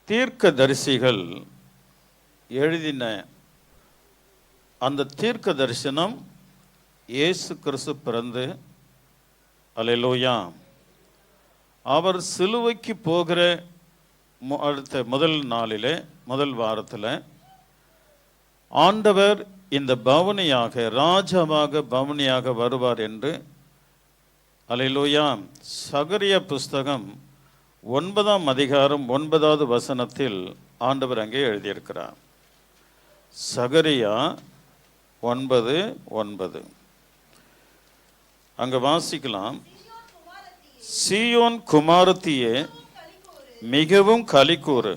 தீர்க்கதரிசிகள் எழுதின அந்த தீர்க்க தரிசனம் இயேசு கிறிஸ்து பிறந்து, அல்லேலூயா, அவர் சிலுவைக்கு போகிற அடுத்த முதல் நாளிலே, முதல் வாரத்தில் ஆண்டவர் இந்த பவனியாக, ராஜாவாக பவனியாக வருவார் என்று, அல்லேலூயா, சகரியா புஸ்தகம் 9ஆம் அதிகாரம் 9வது வசனத்தில் ஆண்டவர் அங்கே எழுதியிருக்கிறார். சகரியா 9:9 அங்க வாசிக்கலாம். சீயோன் குமாரத்தியே மிகவும் களிக்கூறு,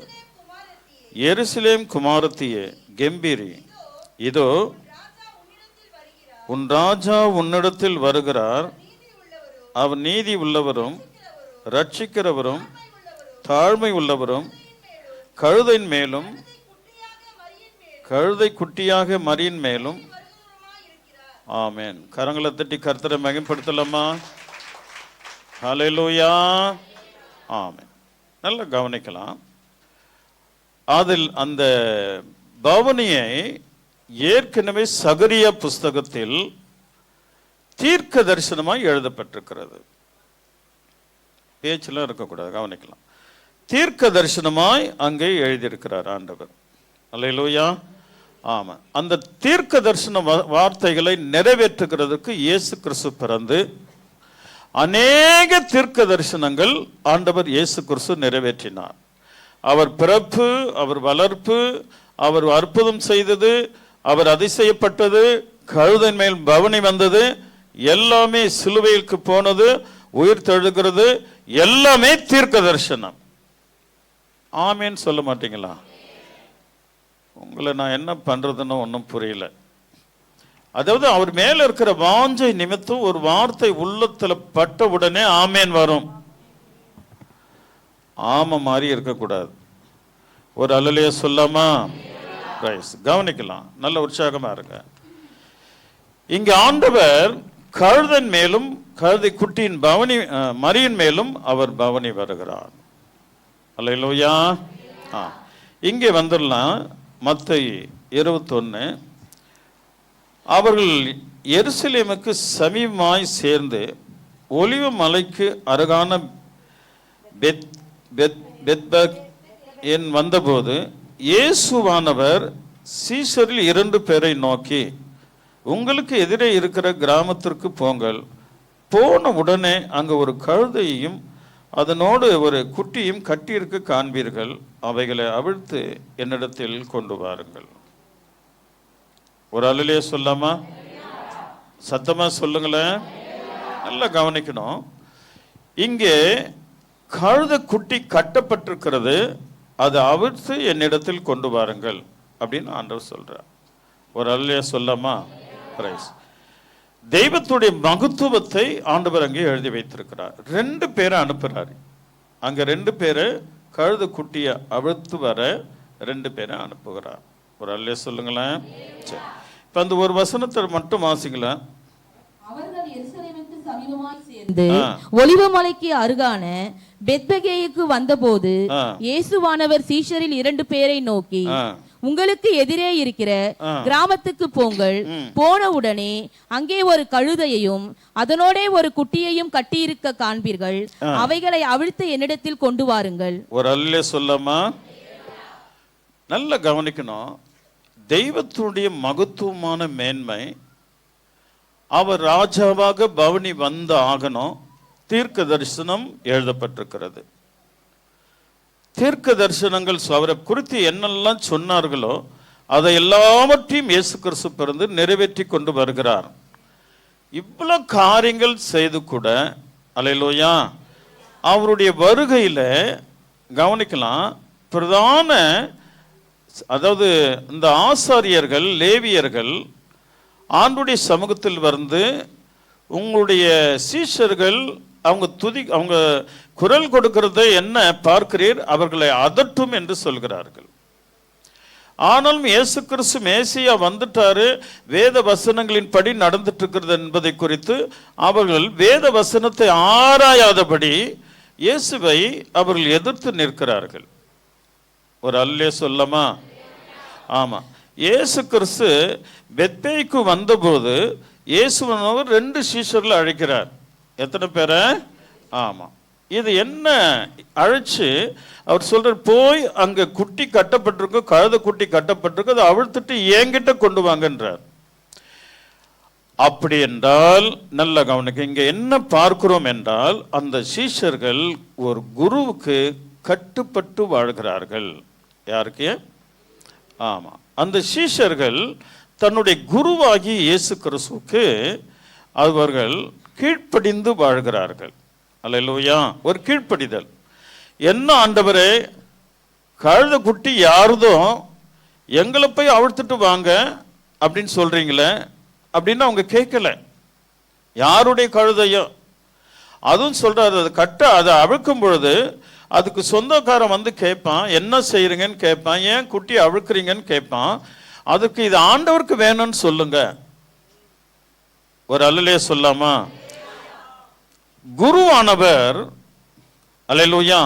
எருசலேம் குமாரத்தியே கெம்பீரி, இதோ உன் ராஜா உன்னிடத்தில் வருகிறார், அவர் நீதி உள்ளவரும் ரட்சிக்கிறவரும் தாழ்மை உள்ளவரும், கழுதையின் மேலும் கழுதை குட்டியாக மரியின் மேலும். ஆமென். கரங்களை தட்டி கர்த்தரை மகிமைப்படுத்தலாமா? ஹல்லேலூயா. ஆமென். நல்லா கவனிக்கலாம். அதில் அந்த பவனியை ஏற்கனவே சகரியா புஸ்தகத்தில் தீர்க்க தரிசனமாய் எழுதப்பட்டிருக்கிறது. பேச்செல்லாம் இருக்கக்கூடாது, கவனிக்கலாம். தீர்க்க தரிசனமாய் அங்கே எழுதியிருக்கிறார் ஆண்டவர். அல்லேலூயா. ஆமாம். அந்த தீர்க்க தரிசன வார்த்தைகளை நிறைவேற்றுகிறதுக்கு இயேசு கிறிஸ்து பிறந்து அநேக தீர்க்க தரிசனங்கள் ஆண்டவர் இயேசு கிறிஸ்து நிறைவேற்றினார். அவர் பிறப்பு, அவர் வளர்ப்பு, அவர் அற்புதம் செய்தது, அவர் அதிசயப்பட்டது, கழுதையின் மேல் பவனி வந்தது, எல்லாமே சிலுவைக்கு போனது, உயிர் தெழுகிறது, எல்லாமே தீர்க்க தரிசனம். ஆமேன்னு சொல்ல மாட்டீங்களா? உங்களை நான் என்ன பண்றதுன்னு ஒன்றும் புரியல. அதாவது அவர் மேல இருக்கிற வாஞ்சை நிமித்தம் ஒரு வார்த்தை உள்ளத்துல பட்ட உடனே ஆமேன் வரும். ஆம மாதிரி இருக்கக்கூடாது. ஒரு அல்லேலூயா சொல்லாமா? கவனிக்கலாம், நல்ல உற்சாகமா இருங்க. இங்க ஆண்டவர் கழுதன் மேலும் கழுதை குட்டியின் பவனி மரியின் மேலும் அவர் பவனி வருகிறார். அல்லேலூயா. இங்கே வந்துடலாம். மத்தேயு 21. அவர்கள் எருசலேமுக்கு சமீபமாய் சேர்ந்து ஒலிவ மலைக்கு அருகான பெத்பகேன் வந்தபோது இயேசுவானவர் சீஷரில் 2 பேரை நோக்கி, உங்களுக்கு எதிரே இருக்கிற கிராமத்திற்கு போங்கள், போன உடனே அங்க ஒரு கழுதையையும் அதனோடு ஒரு குட்டியும் கட்டியிருக்க காண்பீர்கள், அவைகளை அவிழ்த்து என்னிடத்தில் கொண்டு வாருங்கள். ஒரு அல்லேலூயா சொல்லாமா? சத்தமா சொல்லுங்களேன். நல்லா கவனிக்கணும். இங்கே கழுதை குட்டி கட்டப்பட்டிருக்கிறது, அதை அவிழ்த்து என்னிடத்தில் கொண்டு வாருங்கள் அப்படின்னு ஆண்டவர் சொல்றார். ஒரு அல்லேலூயா சொல்லாமா? பிரைஸ். தெய்வத்துடைய மகத்துவத்தை ஆண்டவர் அங்கே எழுதி வைத்திருக்கிறார். 2 பேரை அனுப்புறாரு. அங்க 2 பேரை கழுது குட்டிய அவிழ்த்து வர 2 பேரை அனுப்புகிறார். ஒரு அல்லேலூயா சொல்லுங்களேன். சரி, இப்ப அந்த ஒரு வசனத்தை மட்டும் வாசிக்கலாம். அவர்கள் எருசலேமுக்கு சமீபமாய் சேர்ந்து ஒலிவமலைக்கு அருகான பெத்பகேயுக்கு வந்தபோது இயேசுவானவர் சீஷரில் 2 பேரை நோக்கி, உங்களுக்கு எதிரே இருக்கிற கிராமத்துக்கு போங்கள், போன உடனே அங்கே ஒரு கழுதையையும் அதனோட ஒரு குட்டியையும் கட்டியிருக்க காண்பீர்கள், அவைகளை அவிழ்த்து என்னிடத்தில் கொண்டு வாருங்கள். ஒரு அல்லேலூயா சொல்லாமா? நல்ல கவனிக்கணும். தெய்வத்துடைய மகத்துவமான மேன்மை, அவர் ராஜாவாக பவனி வந்த ஆகணும். தீர்க்க தரிசனம் எழுதப்பட்டிருக்கிறது. தீர்க்க தரிசனங்கள் அவரை குறித்து என்னெல்லாம் சொன்னார்களோ அதை எல்லாவற்றையும் இயேசு கிறிஸ்து பிறந்து நிறைவேற்றி கொண்டு வருகிறார். இவ்வளவு காரியங்கள் செய்து கூட, அல்லேலூயா, அவருடைய வருகையில கவனிக்கலாம். பிரதான, அதாவது இந்த ஆசாரியர்கள், லேவியர்கள் ஆண்டுடைய சமூகத்தில் வந்து, உங்களுடைய சீஷர்கள் அவங்க குரல் கொடுக்கிறத என்ன பார்க்கிறீர், அவர்களை அதட்டும் என்று சொல்கிறார்கள். ஆனாலும் இயேசு கிறிஸ்து மேசியா வந்துட்டாரு, வேத வசனங்களின் படி நடந்துட்டு இருக்கிறது என்பதை குறித்து அவர்கள் வேத வசனத்தை ஆராயாதபடி இயேசுவை அவர்கள் எதிர்த்து நிற்கிறார்கள். ஒரு அல்லே சொல்லமா? ஆமா. இயேசு கிறிஸ்து பெத்பேய்க்கு வந்தபோது இயேசுவனவர் 2 சீஷர்களை அழைக்கிறார். எத்தனை பேரை? ஆமா. இது என்ன அழைச்சு அவர் சொல்றார், போய் அங்க குட்டி கட்டப்பட்டிருக்கு, கழுத குட்டி கட்டப்பட்டிருக்கு, அதை அவிழ்த்துட்டு என்கிட்ட கொண்டு வாங்கன்றார். அப்படி என்றால் நல்ல கவனிக்க, இங்க என்ன பார்க்கிறோம் என்றால், அந்த சீஷர்கள் ஒரு குருவுக்கு கட்டுப்பட்டு வாழ்கிறார்கள். யாருக்கு? ஆமா, அந்த சீஷர்கள் தன்னுடைய குருவாகி இயேசு கிறிஸ்துவுக்கு அவர்கள் கீழ்ப்படிந்து வாழ்கிறார்கள். அல்லேலூயா. ஒரு கீழ்ப்படிதல். என்ன ஆண்டவரே, கழுத குட்டி யாருதும் எங்களை போய் அவிழ்த்துட்டு வாங்க அப்படின்னு சொல்றீங்களே அப்படின்னு அவங்க கேட்கல. யாருடைய கழுதையோ அதுவும் சொல்றாரு, அதை அதை அவிழ்க்கும் பொழுது அதுக்கு சொந்தக்காரன் வந்து கேட்பான், என்ன செய்யறீங்கன்னு கேட்பான், ஏன் குட்டி அவிழ்க்கிறீங்கன்னு கேட்பான். அதுக்கு இது ஆண்டவருக்கு வேணும்னு சொல்லுங்க. ஒரு அல்லலே சொல்லாமா? குருவானவர் அல்லேலூயா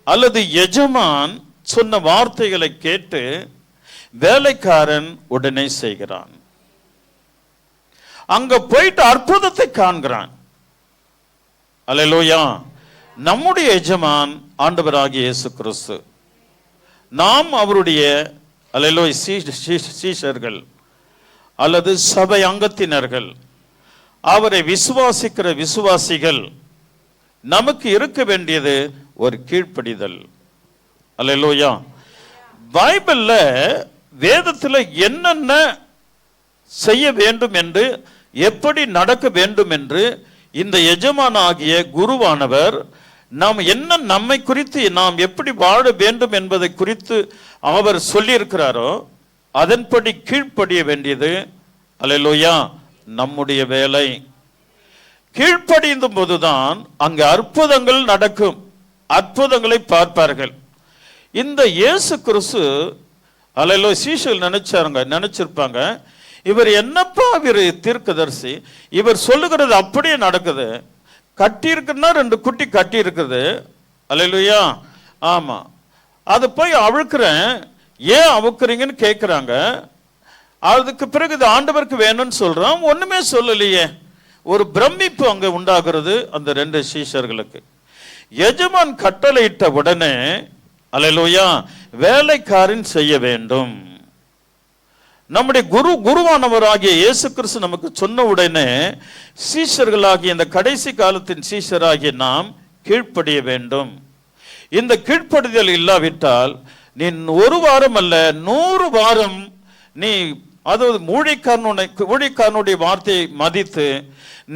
அல்லது எஜமான் சொன்ன வார்த்தைகளை கேட்டு வேலைக்காரன் உடனே செய்கிறான். அங்க போயிட்டு அற்புதத்தை காண்கிறான். அல்லேலூயா. நம்முடைய எஜமான் ஆண்டவராகிய இயேசு கிறிஸ்து. நாம் அவருடைய அல்லேலூயா சீஷர்கள் அல்லது சபை அங்கத்தினர்கள், அவரை விசுவாசிக்கிற விசுவாசிகள். நமக்கு இருக்க வேண்டியது ஒரு கீழ்ப்படிதல். அல்லேலூயா. பைபிள்ல வேதத்தில் என்னென்ன செய்ய வேண்டும் என்று, எப்படி நடக்க வேண்டும் என்று இந்த எஜமான ஆகிய குருவானவர் நாம் என்ன, நம்மை குறித்து நாம் எப்படி வாழ வேண்டும் என்பதை குறித்து அவர் சொல்லியிருக்கிறாரோ அதன்படி கீழ்ப்படிய வேண்டியது அல்லேலூயா நம்முடைய வேலை. கீழ்ப்படிந்த போதுதான் அங்கு அற்புதங்கள் நடக்கும், அற்புதங்களை பார்ப்பார்கள். இந்த இயேசு கிறிஸ்து அல்லேலூயா சீஷர்கள் நினைச்சிருப்பாங்க, இவர் என்னப்பா இவர் தீர்க்கதரிசி, இவர் சொல்லுகிறது அப்படியே நடக்குது. கட்டி இருக்குன்னா 2 குட்டி கட்டி இருக்குது. அல்லேலூயா. ஆமா, அது போய் அவிழ்க்கிறேன், ஏன் அவுக்குறீங்கன்னு கேட்குறாங்க. அதுக்கு பிறகு இது ஆண்டவருக்கு வேணும்னு சொல்றான், ஒண்ணுமே சொல்லலையே. ஒரு பிரமிப்பு அங்க உண்டாகிறது அந்த 2 சீஷர்களுக்கு. எஜமான் கட்டளையிட்ட உடனே அல்லேலூயா வேலைக்காரன் செய்ய வேண்டும். நம்முடைய குருவானவராகிய இயேசு கிறிஸ்து நமக்கு சொன்ன உடனே சீஷர்களாகிய இந்த கடைசி காலத்தின் சீஷராகிய நாம் கீழ்ப்படிய வேண்டும். இந்த கீழ்ப்படிதல் இல்லாவிட்டால் நீ 1 வாரம் அல்ல 100 வாரம் நீ, அதாவது ஊழியக்காரனுடைய வார்த்தையை மதித்து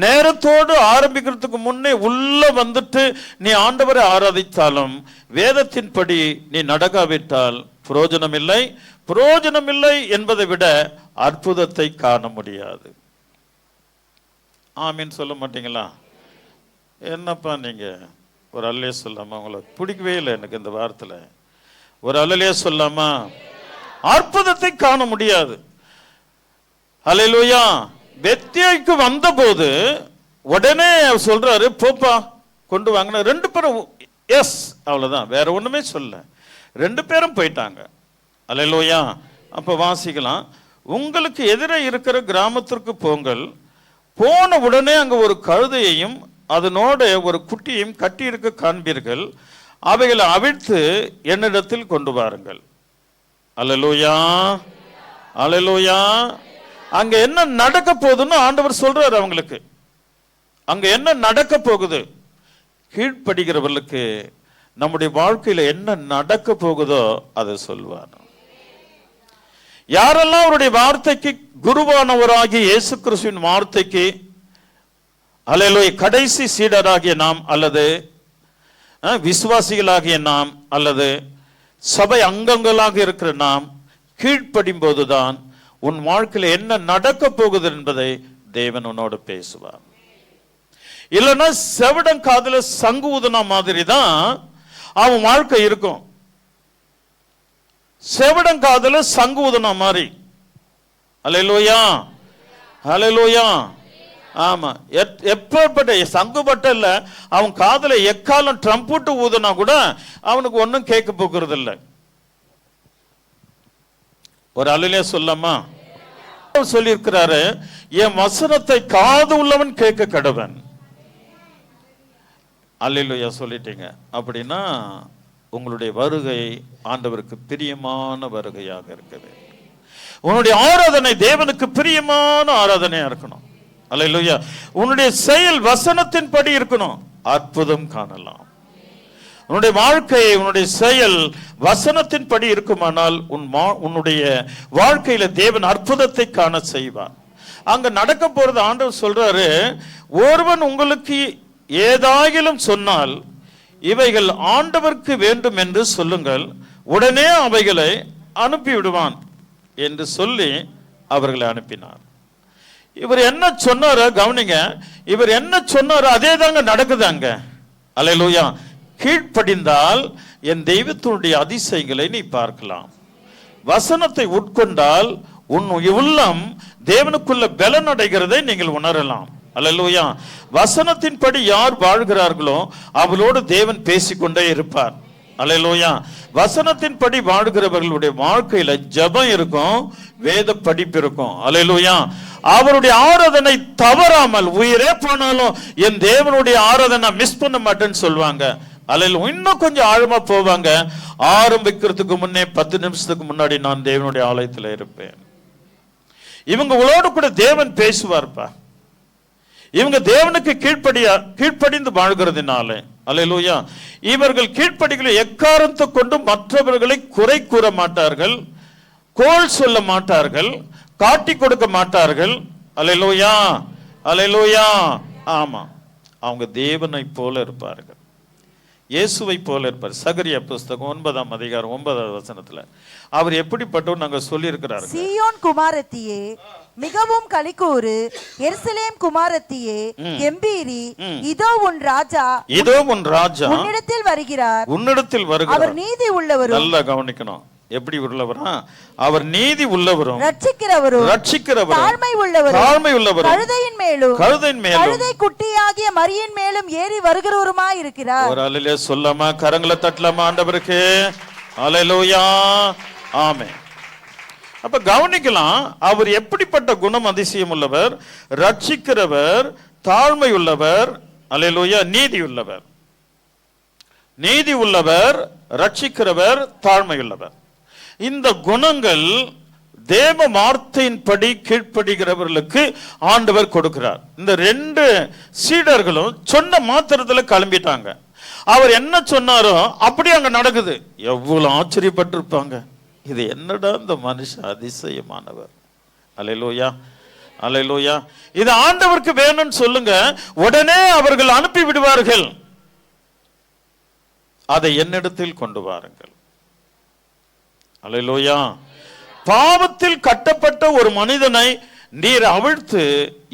நேரத்தோடு ஆரம்பிக்கிறதுக்கு முன்னே உள்ள வந்துட்டு நீ ஆண்டவரை ஆராதித்தாலும் வேதத்தின்படி நீ நடக்காவிட்டால் பிரயோஜனம் இல்லை. பிரயோஜனம் இல்லை என்பதை விட அற்புதத்தை காண முடியாது. ஆமீன் சொல்ல மாட்டீங்களா? என்னப்பா நீங்க ஒரு அல்லே சொல்லாமா? உங்களுக்கு பிடிக்கவே இல்லை எனக்கு இந்த வார்த்தையில. ஒரு அல்லலே சொல்லாமா? அற்புதத்தை காண முடியாது. அல்லேலூயா. பெத்பேய்க்கு வந்தபோது உடனே அவர் சொல்றாரு, போப்பா கொண்டு வாங்கின. 2 பேரும் எஸ், அவ்வளவுதான், வேற ஒண்ணுமே சொல்ல. 2 பேரும் போயிட்டாங்க. அல்லேலூயா. அப்ப வாசிக்கலாம், உங்களுக்கு எதிரே இருக்கிற கிராமத்திற்கு போங்கள், போன உடனே அங்க ஒரு கழுதையையும் அதனோட ஒரு குட்டியையும் கட்டி இருக்க காண்பீர்கள், அவைகளை அவிழ்த்து என்னிடத்தில் கொண்டு வாருங்கள். அல்லேலூயா. அல்லேலூயா. அங்க என்ன நடக்க போகுதுன்னு ஆண்டவர் சொல்றாரு அவங்களுக்கு. அங்க என்ன நடக்க போகுது? கீழ்ப்படுகிறவர்களுக்கு நம்முடைய வாழ்க்கையில என்ன நடக்க போகுதோ அதை சொல்வார். யாரெல்லாம் அவருடைய வார்த்தைக்கு, குருவானவராகிய இயேசு கிறிஸ்துவின் வார்த்தைக்கு அல்லேலூயா கடைசி சீடராகிய நாம் அல்லது விசுவாசிகளாகிய நாம் அல்லது சபை அங்கங்களாக இருக்கிற நாம் கீழ்ப்படியும் போதுதான் உன் வாழ்க்கையில என்ன நடக்க போகுது என்பதை தேவன் உன்னோடு பேசுவார். இல்லைன்னா செவிடன் காதுல சங்கு ஊதுனா மாதிரி தான் அவன் வாழ்க்கை இருக்கும். செவிடன் காதுல சங்கு ஊதுனா மாதிரி. அல்லேலூயா. அல்லேலூயா. ஆமா, எப்பேற்பட்ட சங்கு பட்ட இல்ல, அவன் காதுல எக்காலம் ட்ரம்புட்டு ஊதுனா கூட அவனுக்கு ஒன்றும் கேட்க போகிறது இல்லை. ஒரு அல்லேலூயா சொல்லாமா? சொல்லியிருக்கிறாரு, என் வசனத்தை காது உள்ளவன் கேட்க கடவன். அல்லேலூயா சொல்லிட்டீங்க அப்படின்னா உங்களுடைய வருகை ஆண்டவருக்கு பிரியமான வருகையாக இருக்குது. உன்னுடைய ஆராதனை தேவனுக்கு பிரியமான ஆராதனையா இருக்கணும். அல்லேலூயா. உன்னுடைய செயல் வசனத்தின் படி இருக்கணும், அற்புதம் காணலாம். உன்னுடைய வாழ்க்கை, உன்னுடைய செயல் வசனத்தின் படி இருக்குமானால் உன்னுடைய வாழ்க்கையில தேவன் அற்புதத்தை காண செய்வார். அங்க நடக்க போறது ஆண்டவர் சொல்றாரு, ஒருவன் உங்களுக்கு ஏதாகிலும் சொன்னால் இவைகள் ஆண்டவருக்கு வேண்டும் என்று சொல்லுங்கள், உடனே அவைகளை அனுப்பி விடுவான் என்று சொல்லி அவர்களை அனுப்பினார். இவர் என்ன சொன்னாரோ கவனிங்க, இவர் என்ன சொன்னாரோ அதே தாங்க நடக்குதாங்க. அல்லேலூயா. கீழ்ப்படிந்தால் என் தெய்வத்தினுடைய அதிசயங்களை நீ பார்க்கலாம். வசனத்தை உட்கொண்டால் உன் உள்ளம் தேவனுக்குள்ள பலன் அடைகிறதை நீங்கள் உணரலாம். அல்லேலூயா. வசனத்தின்படி யார் வாழ்கிறார்களோ அவளோடு தேவன் பேசிக்கொண்டே இருப்பார். அல்லேலூயா. வசனத்தின்படி வாழ்கிறவர்களுடைய வாழ்க்கையில ஜெபம் இருக்கும், வேத படிப்பு இருக்கும். அல்லேலூயா. அவருடைய ஆராதனை தவறாமல், உயிரே போனாலும் என் தேவனுடைய ஆராதனை மிஸ் பண்ண மாட்டேன்னு சொல்லுவாங்க. அல்லேலூயா. இன்னும் கொஞ்சம் ஆழமா போவாங்க, ஆரம்பிக்கிறதுக்கு முன்னே 10 நிமிஷத்துக்கு முன்னாடி நான் தேவனுடைய ஆலயத்தில் இருப்பேன். இவங்களோடு கூட தேவன் பேசுவார்ப்பா. இவங்க தேவனுக்கு கீழ்ப்படிந்து வாழ்கிறதுனால. அல்லேலூயா. இவர்கள் கீழ்ப்படிகளை எக்காரணத்தை கொண்டு மற்றவர்களை குறை கூற மாட்டார்கள், கோல் சொல்ல மாட்டார்கள், காட்டி கொடுக்க மாட்டார்கள். அல்லேலூயா. அல்லேலூயா. ஆமா, அவங்க தேவனை போல இருப்பார்கள், இயேசுவை போல இருப்பார். சகரியா புஸ்தகம் 9ஆம் அதிகாரம் 9வது வசனத்துல அவர் எப்படிப்பட்டவர் நாங்க சொல்லி இருக்கிறார். சீயோன் குமாரத்தியே மிகவும் களிக்கூறு, எருசலேம் குமாரத்தியே கெம்பீரி, இதோ உன் ராஜா, இதோ உன் ராஜா உன்னிடத்தில் வருகிறார், உன்னிடத்தில் வருகிறார். அவர் நீதி உள்ளவரும், நல்லா கவனிக்கணும், எப்படி உள்ளவரா? அவர் நீதி உள்ளவரும், ரட்சிக்கிறவரும், தாழ்மை உள்ளவரும், கழுதையின் மேலும் கழுதை குட்டியாகிய மரியின் மேலும் ஏறி வருகிறவருமாய் இருக்கிறார். ஒரு அல்லேலூயா சொல்லாமா? கரங்களை தட்டலாமா ஆண்டவருக்கு? அல்லேலூயா. ஆமென். அப்ப கவனிக்கலாம், அவர் எப்படிப்பட்ட குணம் அதிசயம் உள்ளவர், ரட்சிக்கிறவர், தாழ்மை உள்ளவர். அல்லேலூயா. நீதி உள்ளவர், நீதி உள்ளவர், ரட்சிக்கிறவர், தாழ்மை உள்ளவர். இந்த குணங்கள் தேவ வார்த்தையின்படி கீழ்ப்படுகிறவர்களுக்கு ஆண்டவர் கொடுக்கிறார். இந்த 2 சீடர்களும் சொன்ன மாத்திரத்துல கிளம்பிட்டாங்க. அவர் என்ன சொன்னாரோ அப்படி அங்க நடக்குது. எவ்வளவு ஆச்சரியப்பட்டிருப்பாங்க, இது என்னடா இந்த மனுஷன் அதிசயமானவர். அல்லேலூயா. அல்லேலூயா. இது ஆண்டவருக்கு வேணும்னு சொல்லுங்க, உடனே அவர்கள் அனுப்பி விடுவார்கள். அதை என்னிடத்தில் கொண்டு வாருங்கள். அல்லேலூயா. பாவத்தில் கட்டப்பட்ட ஒரு மனிதனை நீர் அவிழ்த்து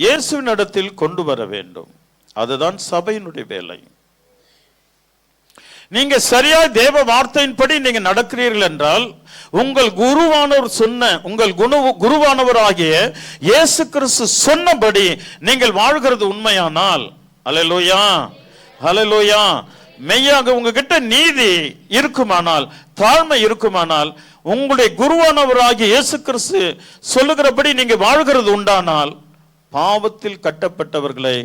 இயேசுவினிடத்தில் கொண்டு வர வேண்டும். அதுதான் சபையினுடைய வேலை. நீங்க சரியா தேவ வார்த்தையின்படி நீங்க நடக்கிறீர்கள் என்றால், உங்கள் குருவானவராகிய இயேசு கிறிஸ்து சொன்னபடி நீங்கள் வாழ்கிறது உண்மையானால், அல்லேலூயா, அல்லேலூயா, மெய்யாக உங்ககிட்ட நீதி இருக்குமானால், தாழ்மை இருக்குமானால், உங்களுடைய குருவானவராகிய இயேசு கிறிஸ்து சொல்லுகிறபடி நீங்க வாழ்கிறது உண்டானால், பாவத்தில் கட்டப்பட்டவர்களை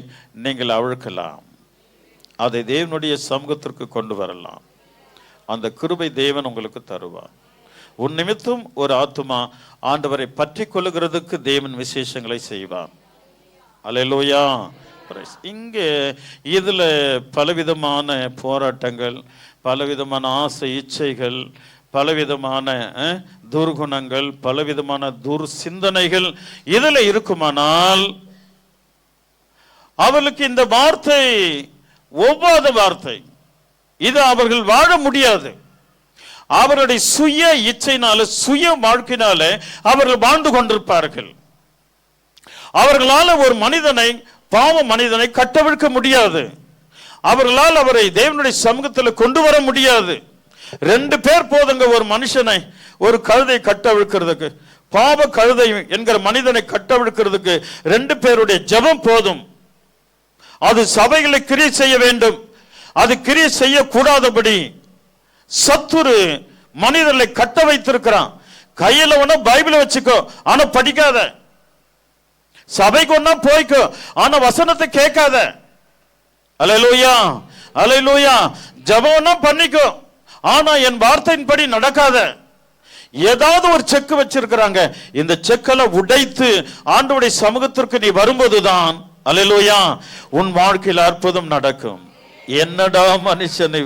நீங்கள் அவிழ்க்கலாம், அதை தேவனுடைய சமூகத்திற்கு கொண்டு வரலாம். அந்த கிருபை தேவன் உங்களுக்கு தருவார். உன் நிமித்தம் ஒரு ஆத்துமா ஆண்டவரை பற்றி கொள்ளுகிறதுக்கு தேவன் விசேஷங்களை செய்வார். அல்லேலூயா. இங்கே இதுல பலவிதமான போராட்டங்கள், பலவிதமான ஆசை இச்சைகள், பலவிதமான துர்குணங்கள், பலவிதமான துர்சிந்தனைகள் இதுல இருக்குமானால் அவர்களுக்கு இந்த வார்த்தை ஒவ்வாத வார்த்தை. இது அவர்கள் வாழ முடியாது. அவருடைய சுய இச்சையினால, சுய வாழ்க்கையினால அவர்கள் வாழ்ந்து கொண்டிருப்பார்கள். அவர்களால் ஒரு மனிதனை, பாவ மனிதனை கட்டவிழ்க்க முடியாது. அவர்களால் அவரை தேவனுடைய சமூகத்தில் கொண்டு வர முடியாது. 2 பேர் போதுங்க ஒரு மனுஷனை, ஒரு கழுதை கட்டவிழ்க்கிறதுக்கு. பாவ கழுதை என்கிற மனிதனை கட்டவிழ்க்கிறதுக்கு 2 பேருடைய ஜெபம் போதும். அது சபைகளை கிரியை செய்ய வேண்டும். அது கிரியை செய்யக்கூடாதபடி சத்துரு மனிதர்களை கட்ட வைத்திருக்கிறான். கையில ஒண்ணா பைபிளை வச்சுக்கோ, ஆனா படிக்காத. சபைக்கு ஒண்ணா போய்க்கோ, ஆனா வசனத்தை கேட்காத. அல்லேலூயா, அல்லேலூயா. ஜெபம்னா பண்ணிக்கோ, ஆனா என் வார்த்தையின்படி நடக்காத. ஏதாவது ஒரு செக் வச்சிருக்கிறாங்க, இந்த செக்கெல்லாம் உடைத்து ஆண்டவருடைய சமூகத்திற்கு நீ வரும்போதுதான் அல்லேலூயா உன் வாழ்க்கையில் அற்புதம் நடக்கும். என்னடா மனுஷன்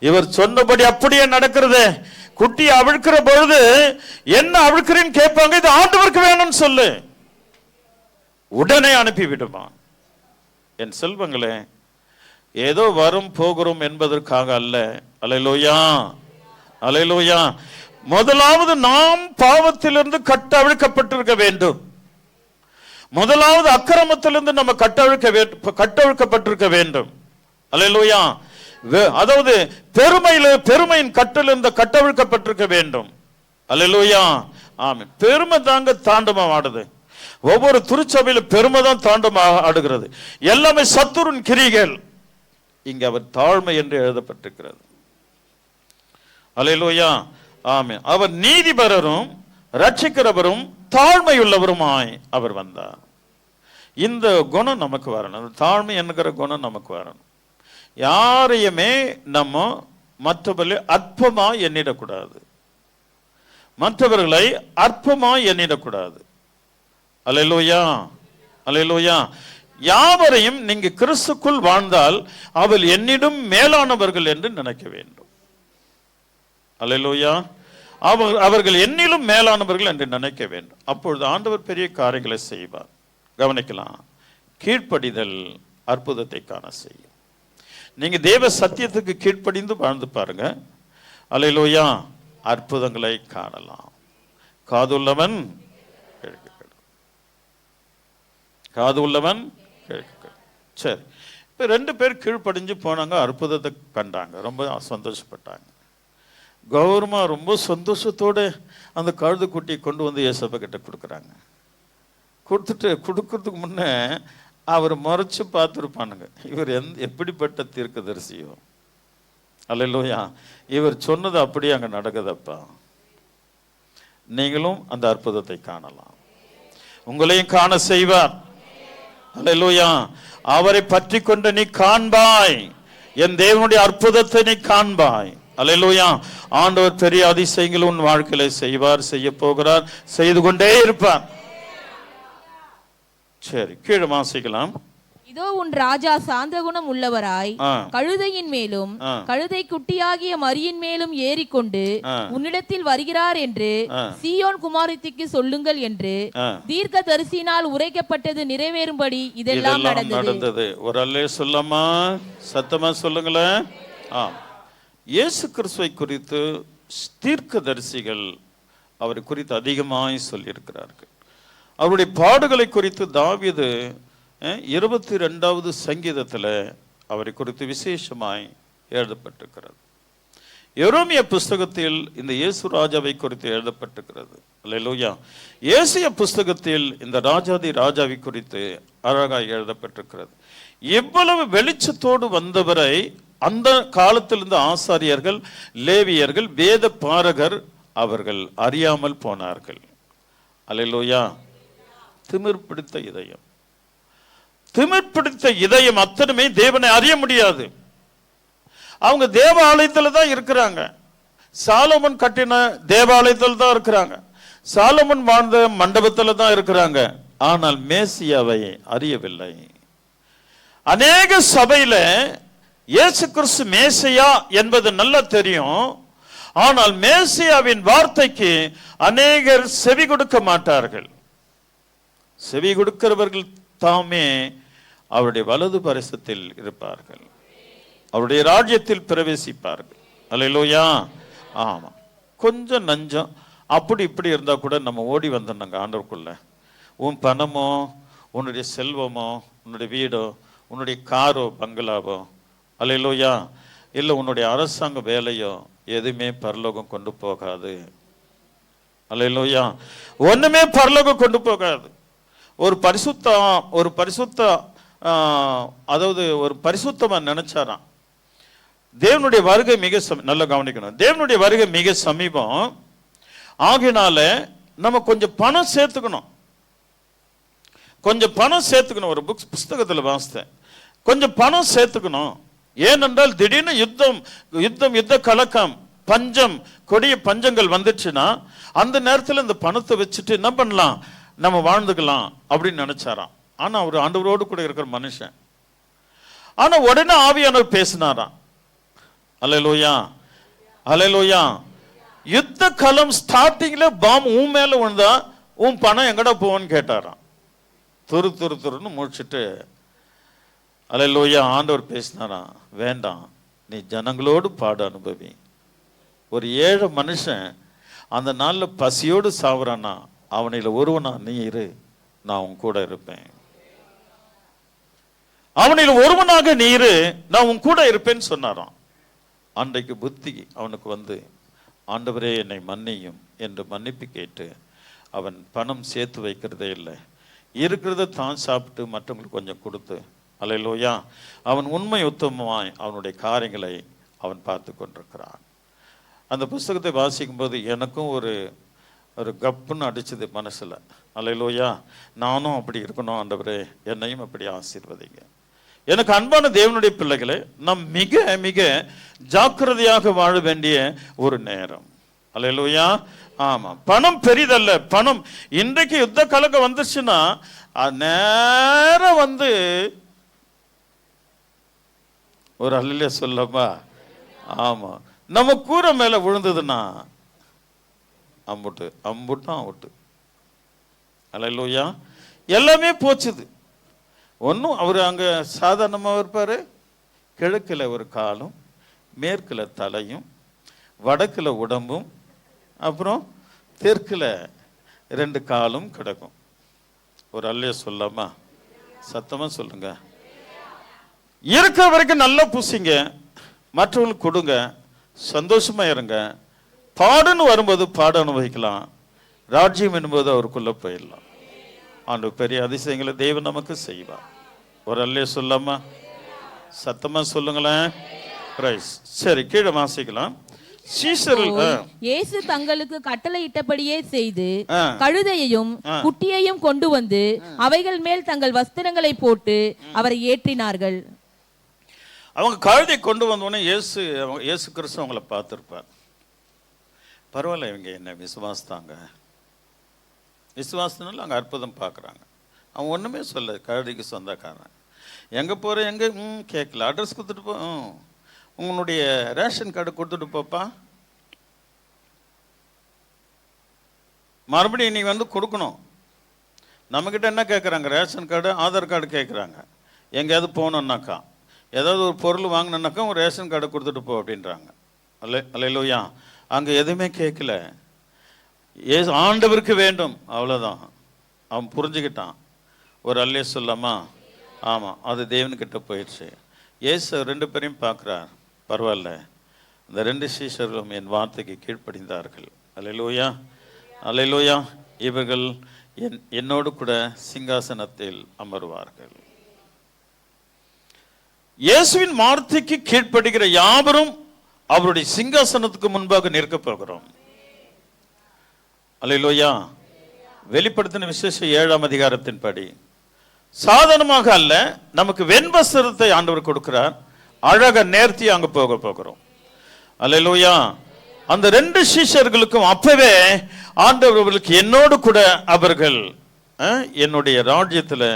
இவர் சொன்னபடி அப்படியே நடக்கிறது. குட்டி அவிழ்க்கிற பொழுது என்ன அவிழ்க்கிறேன்னு கேட்பாங்க, இது ஆண்டவருக்கு வேணும்னு சொல்லு, உடனே அனுப்பி விடுவான். என் செல்வங்களே, ஏதோ வரும் போகிறோம் என்பதற்காக அல்ல. அல்லேலூயா, அல்லேலூயா. முதலாவது நாம் பாவத்திலிருந்து கட்டவிழ்க்கப்பட்டிருக்க வேண்டும். முதலாவது அக்கிரமத்திலிருந்து நம்ம கட்டவிழ்க்கப்பட்டிருக்க வேண்டும். அல்லேலூயா. அதாவது பெருமையின் கட்டிலிருந்து கட்டவிழ்க்கப்பட்டிருக்க வேண்டும். அல்லேலூயா, ஆமென். பெருமை தாங்க தாண்டவம் ஆடுது. ஒவ்வொரு திருச்சபையில பெருமை தான் தாண்டவம் ஆடுகிறது. எல்லாமே சத்துருவின் கிரிகள். இங்க அவர் தாழ்மை என்று எழுதப்பட்டிருக்கிறது. அல்லேலூயா, ஆமென். அவர் நீதிபரரும் ரட்சிக்கிறவரும் தாழ்மையுள்ளவருமாய் அவர் வந்தார். இந்த குணம் நமக்கு வரணும், தாழ்மை என்கிற குணம் நமக்கு வரணும். யாரையுமே நம்ம மற்றவர்களை அற்பமாய் எண்ணிடக்கூடாது, மற்றவர்களை அற்பமாய் எண்ணிடக்கூடாது. அல்லேலூயா, அல்லேலூயா. யாவரையும் நீங்க கிறிஸ்துக்குள் வாழ்ந்தால் அவள் என்னிடம் மேலானவர்கள் என்று நினைக்க வேண்டும். அல்லேலூயா. அவர்கள் என்னிலும் மேலானவர்கள் என்று நினைக்க வேண்டும். அப்பொழுது ஆண்டவர் பெரிய காரியங்களை செய்வார். கவனிக்கலாம். கீழ்ப்படிதல் அற்புதத்தை காண செய்யும். நீங்க தேவ சத்தியத்துக்கு கீழ்ப்படிந்து வாழ்ந்து பாருங்க. அல்லேலூயா, அற்புதங்களை காணலாம். காதுள்ளவன் காது உள்ளவன் கேட்க. சரி, இப்ப 2 பேர் கீழ்ப்படிஞ்சு போனாங்க, அற்புதத்தை கண்டாங்க, ரொம்ப சந்தோஷப்பட்டாங்க. கௌரவமா ரொம்ப சந்தோஷத்தோடு அந்த கழுது குட்டியை கொண்டு வந்து இயேசப்பா கிட்ட கொடுக்குறாங்க. கொடுக்கறதுக்கு முன்னே அவர் மறைச்சு பார்த்துருப்பானுங்க, இவர் எப்படிப்பட்ட தீர்க்கதரிசியோ. அல்லேலூயா. இவர் சொன்னது அப்படியே அங்க நடக்குதப்பா. நீங்களும் அந்த அற்புதத்தை காணலாம், உங்களையும் காண செய்வார். அல்லேலூயா. அவரை பற்றி கொண்டு நீ காண்பாய், என் தேவனுடைய அற்புதத்தை நீ காண்பாய். அல்லேலூயா. ஆண்டவர் பெரிய அதிசயங்கள் உன் வாழ்க்கையில செய்வார், செய்ய போகிறார், செய்து கொண்டே இருப்பார். சரி, கீழே வாசிக்கலாம். இதோ உன் ராஜா சாந்த குணம் உள்ளவராய் கழுதையின் மேலும் கழுதை குட்டியாகிய மரியின் மேலும் ஏறிக்கொண்டு உன்னிடத்தில் வருகிறார் என்று சீயோன் குமாரத்திக்கு சொல்லுங்கள் என்று தீர்க்க தரிசினால் உரைக்கப்பட்டது நிறைவேறும்படி இதெல்லாம் நடந்தது. ஒரு அல்லே சொல்லமா, சத்தமா சொல்லுங்களேன். இயேசு கிறிஸ்துவை குறித்து தீர்க்க தரிசிகள் அவரை குறித்து அதிகமாய் சொல்லியிருக்கிறார்கள். அவருடைய பாடுகளை குறித்து தாவீது 22வது சங்கீதத்தில் அவரை குறித்து விசேஷமாய் எழுதப்பட்டிருக்கிறது. எரேமியா புஸ்தகத்தில் இந்த இயேசு ராஜாவை குறித்து எழுதப்பட்டிருக்கிறது. அல்லேலூயா. ஏசாயா புஸ்தகத்தில் இந்த ராஜாதி ராஜாவை குறித்து அழகாய் எழுதப்பட்டிருக்கிறது. எவ்வளவு வெளிச்சத்தோடு வந்தவரை அந்த காலத்தில் இருந்த ஆசாரியர்கள், லேவியர்கள், வேத பாரகர் அவர்கள் அறியாமல் போனார்கள். அல்லேலூயா. திமிர் பிடித்த இதயம், திமிர் பிடித்த இதயம் அத்தனையுமே தேவனை அறிய முடியாது. அவங்க தேவாலயத்தில் தான் இருக்கிறாங்க, சாலமன் கட்டின தேவாலயத்தில் தான் இருக்கிறாங்க, சாலமன் வாழ்ந்த மண்டபத்தில் தான் இருக்கிறாங்க. ஆனால் மேசியாவை அறியவில்லை. அநேக சபையில இயேசு கிறிஸ்து மேசியா என்பது நல்லா தெரியும், ஆனால் மேசியாவின் வார்த்தைக்கு அநேகர் செவி கொடுக்க மாட்டார்கள். செவி கொடுக்கிறவர்கள் தாமே அவருடைய வலது பரிசத்தில் இருப்பார்கள், அவருடைய ராஜ்யத்தில் பிரவேசிப்பார்கள். அல்லேலூயா. ஆமா, கொஞ்சம் நஞ்சம் அப்படி இப்படி இருந்தா கூட நம்ம ஓடி வந்தோம்னாங்க ஆண்டவருக்குள்ள. உன் பணமோ, உன்னுடைய செல்வமோ, உன்னுடைய வீடோ, உன்னுடைய காரோ, பங்களாவோ, அல்லேலூயா, இல்லை உன்னுடைய அரசாங்க வேலையோ எதுவுமே பரலோகம் கொண்டு போகாது. அல்லேலூயா. ஒண்ணுமே பரலோகம் கொண்டு போகாது. ஒரு பரிசுத்தமா நினைச்சாராம், தேவனுடைய வருகை மிக நல்லா கவனிக்கணும், தேவனுடைய வருகை மிக சமீபம். ஆகினால நம்ம கொஞ்சம் பணம் சேர்த்துக்கணும். கொஞ்சம் பணம் சேர்த்துக்கணும். ஒரு புஸ்தகத்தில் வாசித்தேன், கொஞ்சம் பணம் சேர்த்துக்கணும். ஏனென்றால் திடீர்னு யுத்த கலக்கம், பஞ்சம், கொடிய பஞ்சங்கள் வந்துச்சுன்னா அந்த நேரத்தில் இந்த பணத்தை வச்சுட்டு என்ன பண்ணலாம், நம்ம வாழ்ந்துக்கலாம் அப்படின்னு நினைச்சாராம். ஆனா அவர் ஆண்டவரோடு கூட இருக்கிற மனுஷன். ஆனா உடனே ஆவியானவர் பேசினாராம். அல்லேலூயா, அல்லேலூயா. யுத்த காலம் ஸ்டார்டிங்ல பாம் உன் மேல விழுந்தா உன் பணம் எங்கடா போவோன்னு கேட்டாராம். துருன்னு முடிச்சுட்டு அல்லேலூயா ஆண்டவர் பேசினாராம், வேண்டாம், நீ ஜனங்களோடு பாடு அனுபவி. ஒரு ஏழை மனுஷன் அந்த நாளில் பசியோடு சாவுறானா, அவனில் ஒருவனா நீ இரு, நான் உன் கூட இருப்பேன். அவனில் ஒருவனாக நீ இரு, நான் உன் கூட இருப்பேன்னு சொன்னாராம். அன்றைக்கு புத்தி அவனுக்கு வந்து, ஆண்டவரே என்னை மன்னியும் என்று மன்னிப்பு கேட்டு அவன் பணம் சேர்த்து வைக்கிறதே இல்லை. இருக்கிறத தான் சாப்பிட்டு மற்றவங்களுக்கு கொஞ்சம் கொடுத்து, அல்லேலூயா, அவன் உண்மை உத்தமமாய் அவனுடைய காரியங்களை அவன் பார்த்து கொண்டிருக்கிறான். அந்த புஸ்தகத்தை வாசிக்கும் போது எனக்கும் ஒரு கப்புன்னு அடிச்சது மனசுல. அல்லேலூயா, நானும் அப்படி இருக்கணும் ஆண்டவரே, என்னையும் அப்படி ஆசீர்வதிங்க. எனக்கு அன்பான தேவனுடைய பிள்ளைகளே, நாம் மிக மிக ஜாக்கிரதையாக வாழ வேண்டிய ஒரு நேரம். அல்லேலூயா. ஆமா, பணம் பெரிதல்ல. பணம் இன்றைக்கு யுத்த கலக்கம் வந்துச்சுன்னா நேரம் வந்து ஒரு அல்லேலூயா சொல்லப்பா. ஆமா, நம்ம கூரை மேல விழுந்ததுன்னா அம்புட்டும் அவுட்டு. அல்லேலூயா, எல்லாமே போச்சுது. ஒன்றும் அவர் அங்கே சாதாரணமாக இருப்பார். கிழக்கில் ஒரு காலும், மேற்கில் தலையும், வடக்கில் உடம்பும், அப்புறம் தெற்கில் 2 காலும் கிடக்கும். ஒரு அல்லேலூயா சொல்லாமா? சத்தமாக சொல்லுங்க. இருக்கிற வரைக்கும் நல்லா பூசிங்க, மற்றவங்களுக்கு கொடுங்க, சந்தோஷமா இருங்க. பாடுன்னு வரும்போது பாட அனுபவிக்கலாம், ராஜ்யம் என்பது அவருக்குள்ள போயிடலாம். ஆண்டு பெரிய அதிசயங்களை தேவன் நமக்கு செய்வார். ஒரு அல்லேலூயா சொல்லாமா? சத்தமா சொல்லுங்களேன். பிரைஸ். சரி, கீழே வாசிக்கலாம். இயேசு தங்களுக்கு கட்டளையிட்டபடியே செய்து கழுதையையும் குட்டியையும் கொண்டு வந்து அவைகள் மேல் தங்கள் வஸ்திரங்களை போட்டு அவரை ஏற்றினார்கள். அவங்க கழுதை கொண்டு வந்தோடனே இயேசு கிறிஸ்து அவங்கள பார்த்துருப்பார். பரவாயில்ல, இவங்க என்ன விசுவாசத்தாங்க, விசுவாசத்தினால அங்கே அற்புதம் பார்க்குறாங்க. அவன் ஒன்றுமே சொல்ல, கழுதைக்கு சொந்தக்காரன். எங்கே போகிற, எங்கே கேட்கல, அட்ரஸ் கொடுத்துட்டு போ, உன்னுடைய ரேஷன் கார்டு கொடுத்துட்டு போப்பா, மறுபடியும் நீ வந்து கொடுக்கணும். நம்மக்கிட்ட என்ன கேட்குறாங்க? ரேஷன் கார்டு, ஆதார் கார்டு கேட்குறாங்க. எங்கேயாவது போகணுன்னாக்கா, ஏதாவது ஒரு பொருள் வாங்கினாக்கா ஒரு ரேஷன் கார்டை கொடுத்துட்டு போ அப்படின்றாங்க. அல்லேலூயா. அங்கே எதுவுமே கேட்கல, ஆண்டவருக்கு வேண்டும், அவ்வளோதான். அவன் புரிஞ்சுக்கிட்டான். ஒரு அல்லேலூயா சொல்லாமா? ஆமாம், அது தேவன்கிட்ட போயிடுச்சு. இயேசு 2 பேரையும் பார்க்குறார். பரவாயில்ல, இந்த 2 சீஷர்களும் என் வார்த்தைக்கு கீழ்ப்படிந்தார்கள். அல்லேலூயா, அல்லேலூயா. இவர்கள் என்னோடு கூட சிங்காசனத்தில் அமர்வார்கள். இயேசுவின் வார்த்தைக்கு கீழ்ப்படுகிற யாவரும் அவருடைய சிங்காசனத்துக்கு முன்பாக நிற்க போகிறோம். அல்லேலூயா. வெளிப்படுத்தின விசேஷம் 7ஆம் அதிகாரத்தின் படி சாதாரணமாக அல்ல, நமக்கு வெண்வஸ்திரத்தை ஆண்டவர் கொடுக்கிறார். அழக நேர்த்தி அங்க போகிறோம். அல்லேலூயா. அந்த 2 சீஷர்களுக்கும் அப்பவே ஆண்டவர்களுக்கு என்னோடு கூட அவர்கள் என்னுடைய ராஜ்யத்தில்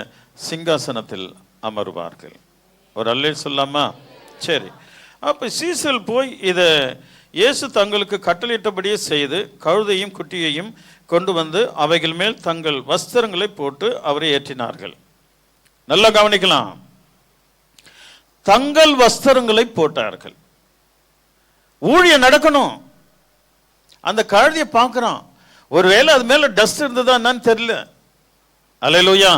சிங்காசனத்தில் அமர்வார்கள். ஒரு அல்லேலூயா சொல்லாமா? சரி, அப்ப சீசல் போய் இதை இயேசு தங்களுக்கு கட்டளையிட்டபடியே செய்து கழுதையும் குட்டியையும் கொண்டு வந்து அவைகள் மேல் தங்கள் வஸ்திரங்களை போட்டு அவரை ஏற்றினார்கள். நல்லா கவனிக்கலாம், தங்கள் வஸ்திரங்களை போட்டார்கள். ஊழியம் நடக்கணும். அந்த கழுதையை பார்க்கிறான், ஒருவேளை அது மேல டஸ்ட் இருந்ததா என்னன்னு தெரியல. அல்லேலூயா.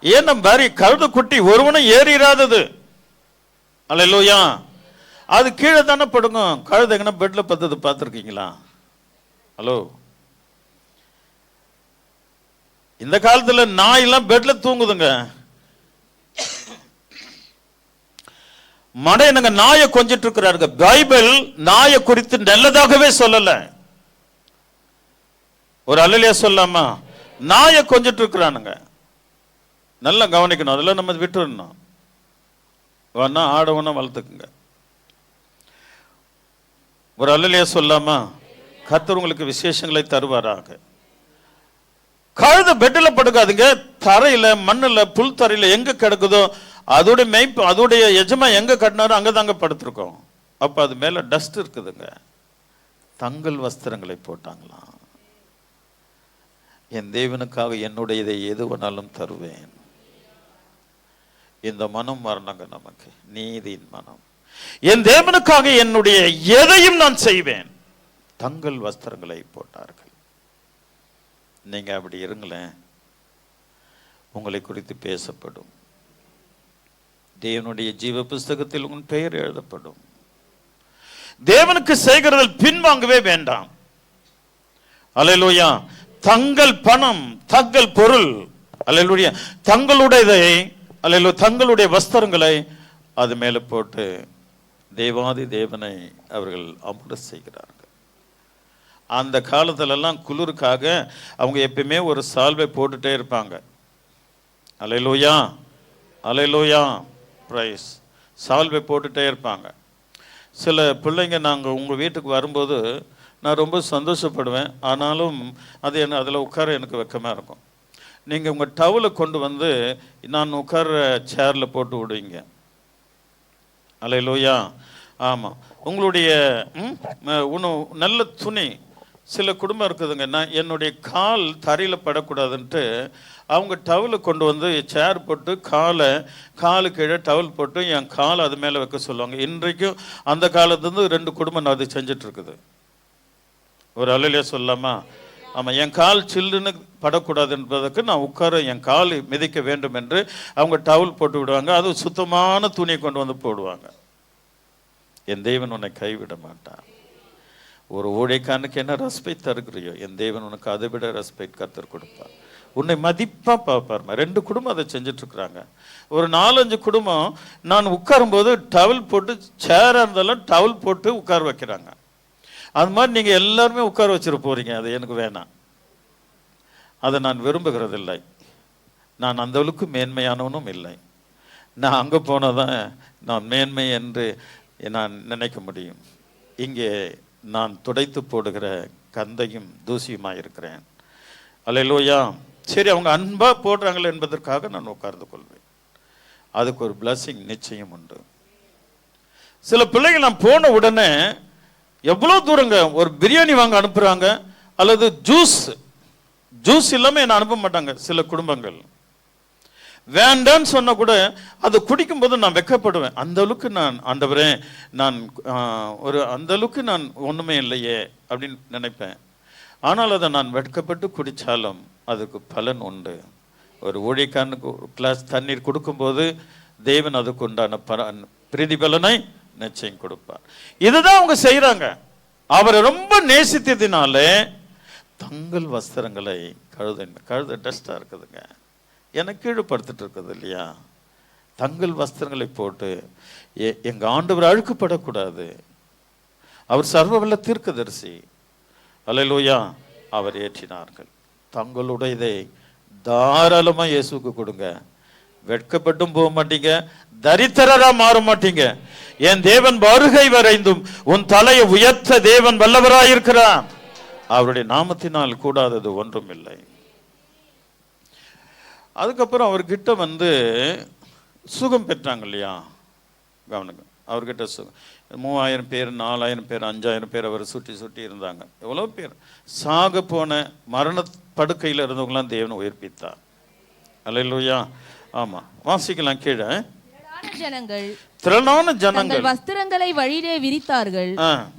ஏன்னா பாரி கழுதை குட்டி ஒருவனும் ஏறிராதது. அல்லேலூயா. அது கீழே தானே படுங்க. கழுதை எங்கன்னா பெட்ல பத்தது பார்த்துருக்கீங்களா? ஹலோ, இந்த காலத்துல நாயெல்லாம் பெட்ல தூங்குதுங்க. மடையனுங்க நாயை கொஞ்சிட்டு இருக்கிறாருங்க. பைபிள் நாயை குறித்து நல்லதாகவே சொல்லல. ஒரு அல்லேலூயா சொல்லாமா? நாயை கொஞ்சிட்டு இருக்கிறானுங்க. நல்லா கவனிக்கணும், அதெல்லாம் நம்ம விட்டுறணும். வேணா ஆடவனா வளர்த்துக்குங்க. ஒரு அல்லேலூயா சொல்லாமா? கர்த்தர் உங்களுக்கு விசேஷங்களை தருவாராக. கழுத பெட்டில் படுக்காதுங்க, தரையில மண்ணுல புல் தரையில எங்க கிடக்குதோ அதோடைய மெய்ப்பு அதோடைய எஜமா எங்க கட்டினாரோ அங்கதாங்க படுத்திருக்கோம். அப்ப அது மேல டஸ்ட் இருக்குதுங்க. தங்கள் வஸ்திரங்களை போட்டாங்களாம். என் தேவனுக்காக என்னுடையதை எது வேணாலும் தருவேன். இந்த மனம் வரணுங்க நமக்கு, நீதியின் மனம். என் தேவனுக்காக என்னுடைய எதையும் நான் செய்வேன். தங்கள் வஸ்திரங்களை போட்டார்கள். நீங்க அப்படி இருங்களேன், உங்களை குறித்து பேசப்படும். தேவனுடைய ஜீவ புஸ்தகத்தில் உன் பெயர் எழுதப்படும். தேவனுக்கு செய்கிறதில் பின்வாங்கவே வேண்டாம். அல்லேலூயா. தங்கள் பணம், தங்கள் பொருள், அல்லேலூயா, தங்களுடையதை, அல்லேலூயா, தங்களுடைய வஸ்திரங்களை அது மேல போட்டு தேவாதி தேவனை அவர்கள் அமர செய்கிறார்கள். அந்த காலத்திலெல்லாம் குளிருக்காக அவங்க எப்பயுமே ஒரு சால்வை போட்டுட்டே இருப்பாங்க. அல்லேலூயா, அல்லேலூயா, பிரைஸ். சால்வை போட்டுட்டே இருப்பாங்க. சில பிள்ளைங்க நாங்கள் உங்கள் வீட்டுக்கு வரும்போது நான் ரொம்ப சந்தோஷப்படுவேன். ஆனாலும் அது என்ன, அதில் உட்கார எனக்கு வெக்கமாக இருக்கும். நீங்கள் உங்கள் டவலை கொண்டு வந்து நான் உட்கார சேரில் போட்டு விடுவீங்க. அல்லேலூயா. ஆமாம், உங்களுடைய நல்ல துணி. சில குடும்பம் இருக்குதுங்க, நான் என்னுடைய கால் தரையில் படக்கூடாதுன்ட்டு அவங்க டவலை கொண்டு வந்து சேர் போட்டு காலு கீழே டவல் போட்டு என் கால் அது மேலே வைக்க சொல்லுவாங்க. இன்றைக்கும் அந்த காலத்துலேருந்து 2 குடும்பம் நான் அது செஞ்சுட்டு இருக்குது. ஒரு அல்லேலூயா சொல்லாமா? ஆமாம், என் கால் சில்லுன்னு படக்கூடாது என்பதற்கு நான் உட்கார என் கால் மிதிக்க வேண்டும் என்று அவங்க டவல் போட்டு விடுவாங்க. அது சுத்தமான துணியை கொண்டு வந்து போடுவாங்க. என் தேவன் உன்னை கைவிட மாட்டான். ஒரு ஊழியக்காரனுக்கு என்ன ரெஸ்பெக்ட் தருகிறியோ என் தேவன் உனக்கு அதை விட ரெஸ்பெக்ட் கர்த்தர் கொடுப்பார். உன்னை மதிப்பாக பார்ப்பாருமா. 2 குடும்பம் அதை செஞ்சுட்டு இருக்கிறாங்க. ஒரு 4-5 குடும்பம் நான் உட்காரும்போது டவல் போட்டு, சேராக இருந்தாலும் டவல் போட்டு உட்கார வைக்கிறாங்க. அது மாதிரி நீங்கள் எல்லாருமே உட்கார வச்சுட்டு போறீங்க. அது எனக்கு வேணாம், அதை நான் விரும்புகிறதில்லை. நான் அந்த அளவுக்கு மேன்மையானவனும் இல்லை. நான் அங்கே போனதான் நான் மேன்மை என்று நான் நினைக்க முடியும். இங்கே நான் துடைத்து போடுகிற கந்தையும் தூசியுமாக இருக்கிறேன். அல்லேலூயா. சரி, அவங்க அன்பா போடுறாங்களே என்பதற்காக நான் உட்கார்ந்து கொள்வேன். அதுக்கு ஒரு பிளஸிங் நிச்சயம் உண்டு. சில பிள்ளைகள் நான் போன உடனே எவ்வளோ தூரங்க ஒரு பிரியாணி வாங்க அனுப்புறாங்க, அல்லது ஜூஸ் இல்லாமல் என்னை அனுப்ப மாட்டாங்க. சில குடும்பங்கள் வேண்டான்னு சொன்ன கூட அதை குடிக்கும்போது நான் வெக்கப்படுவேன். அந்த அளவுக்கு நான், ஆண்டவரே, நான் அந்த அளவுக்கு நான் ஒன்றுமே இல்லையே அப்படின்னு நினைப்பேன். ஆனால் அதை நான் வெட்கப்பட்டு குடித்தாலும் அதுக்கு பலன் உண்டு. ஒரு ஊழியக்காரனுக்கு ஒரு கிளாஸ் தண்ணீர் கொடுக்கும்போது தேவன் அதுக்கு உண்டான பிரதிபலனை நிச்சயம் கொடுப்பார். இதுதான் அவங்க செய்கிறாங்க. அவரை ரொம்ப நேசித்ததினாலே தங்கள் வஸ்திரங்களை கழுத டஸ்டாக இருக்குதுங்க, எனக்கு கீழ்படுத்திட்டு இருக்குது இல்லையா? தங்கள் வஸ்திரங்களை போட்டு எங்கள் ஆண்டவர் அழுக்கப்படக்கூடாது. அவர் சர்வவல்ல தீர்க்கதரிசி. அல்லேலூயா. அவர் ஏற்றினார்கள். தங்களுடையதை தாராளமாக இயேசுக்கு கொடுங்க. வெட்கப்பட்டும் போக மாட்டீங்க, தரித்திரரா மாற மாட்டீங்க. என் தேவன் வருகை வரைந்தும் உன் தலையை உயர்த்த தேவன் வல்லவராயிருக்கிறான். அவருடைய நாமத்தினால் கூடாதது ஒன்றும் இல்லை. அதுக்கப்புறம் அவர்கிட்ட வந்து சுகம் பெற்றாங்க இல்லையா? கவனிங்க, அவர்கிட்ட சுகம் 3000 பேர், 4000 பேர், 5000 பேர் அவர் சுற்றி இருந்தாங்க. எவ்வளோ பேர் சாக போன மரண படுக்கையில் இருந்தவங்களாம் தேவன் உயிர்ப்பித்தார். அல்லேலூயா. ஆமா, வாசிக்கலாம் கீழே. திரளான ஜனங்கள் வஸ்திரங்களை வழியிலே விரித்தார்கள்,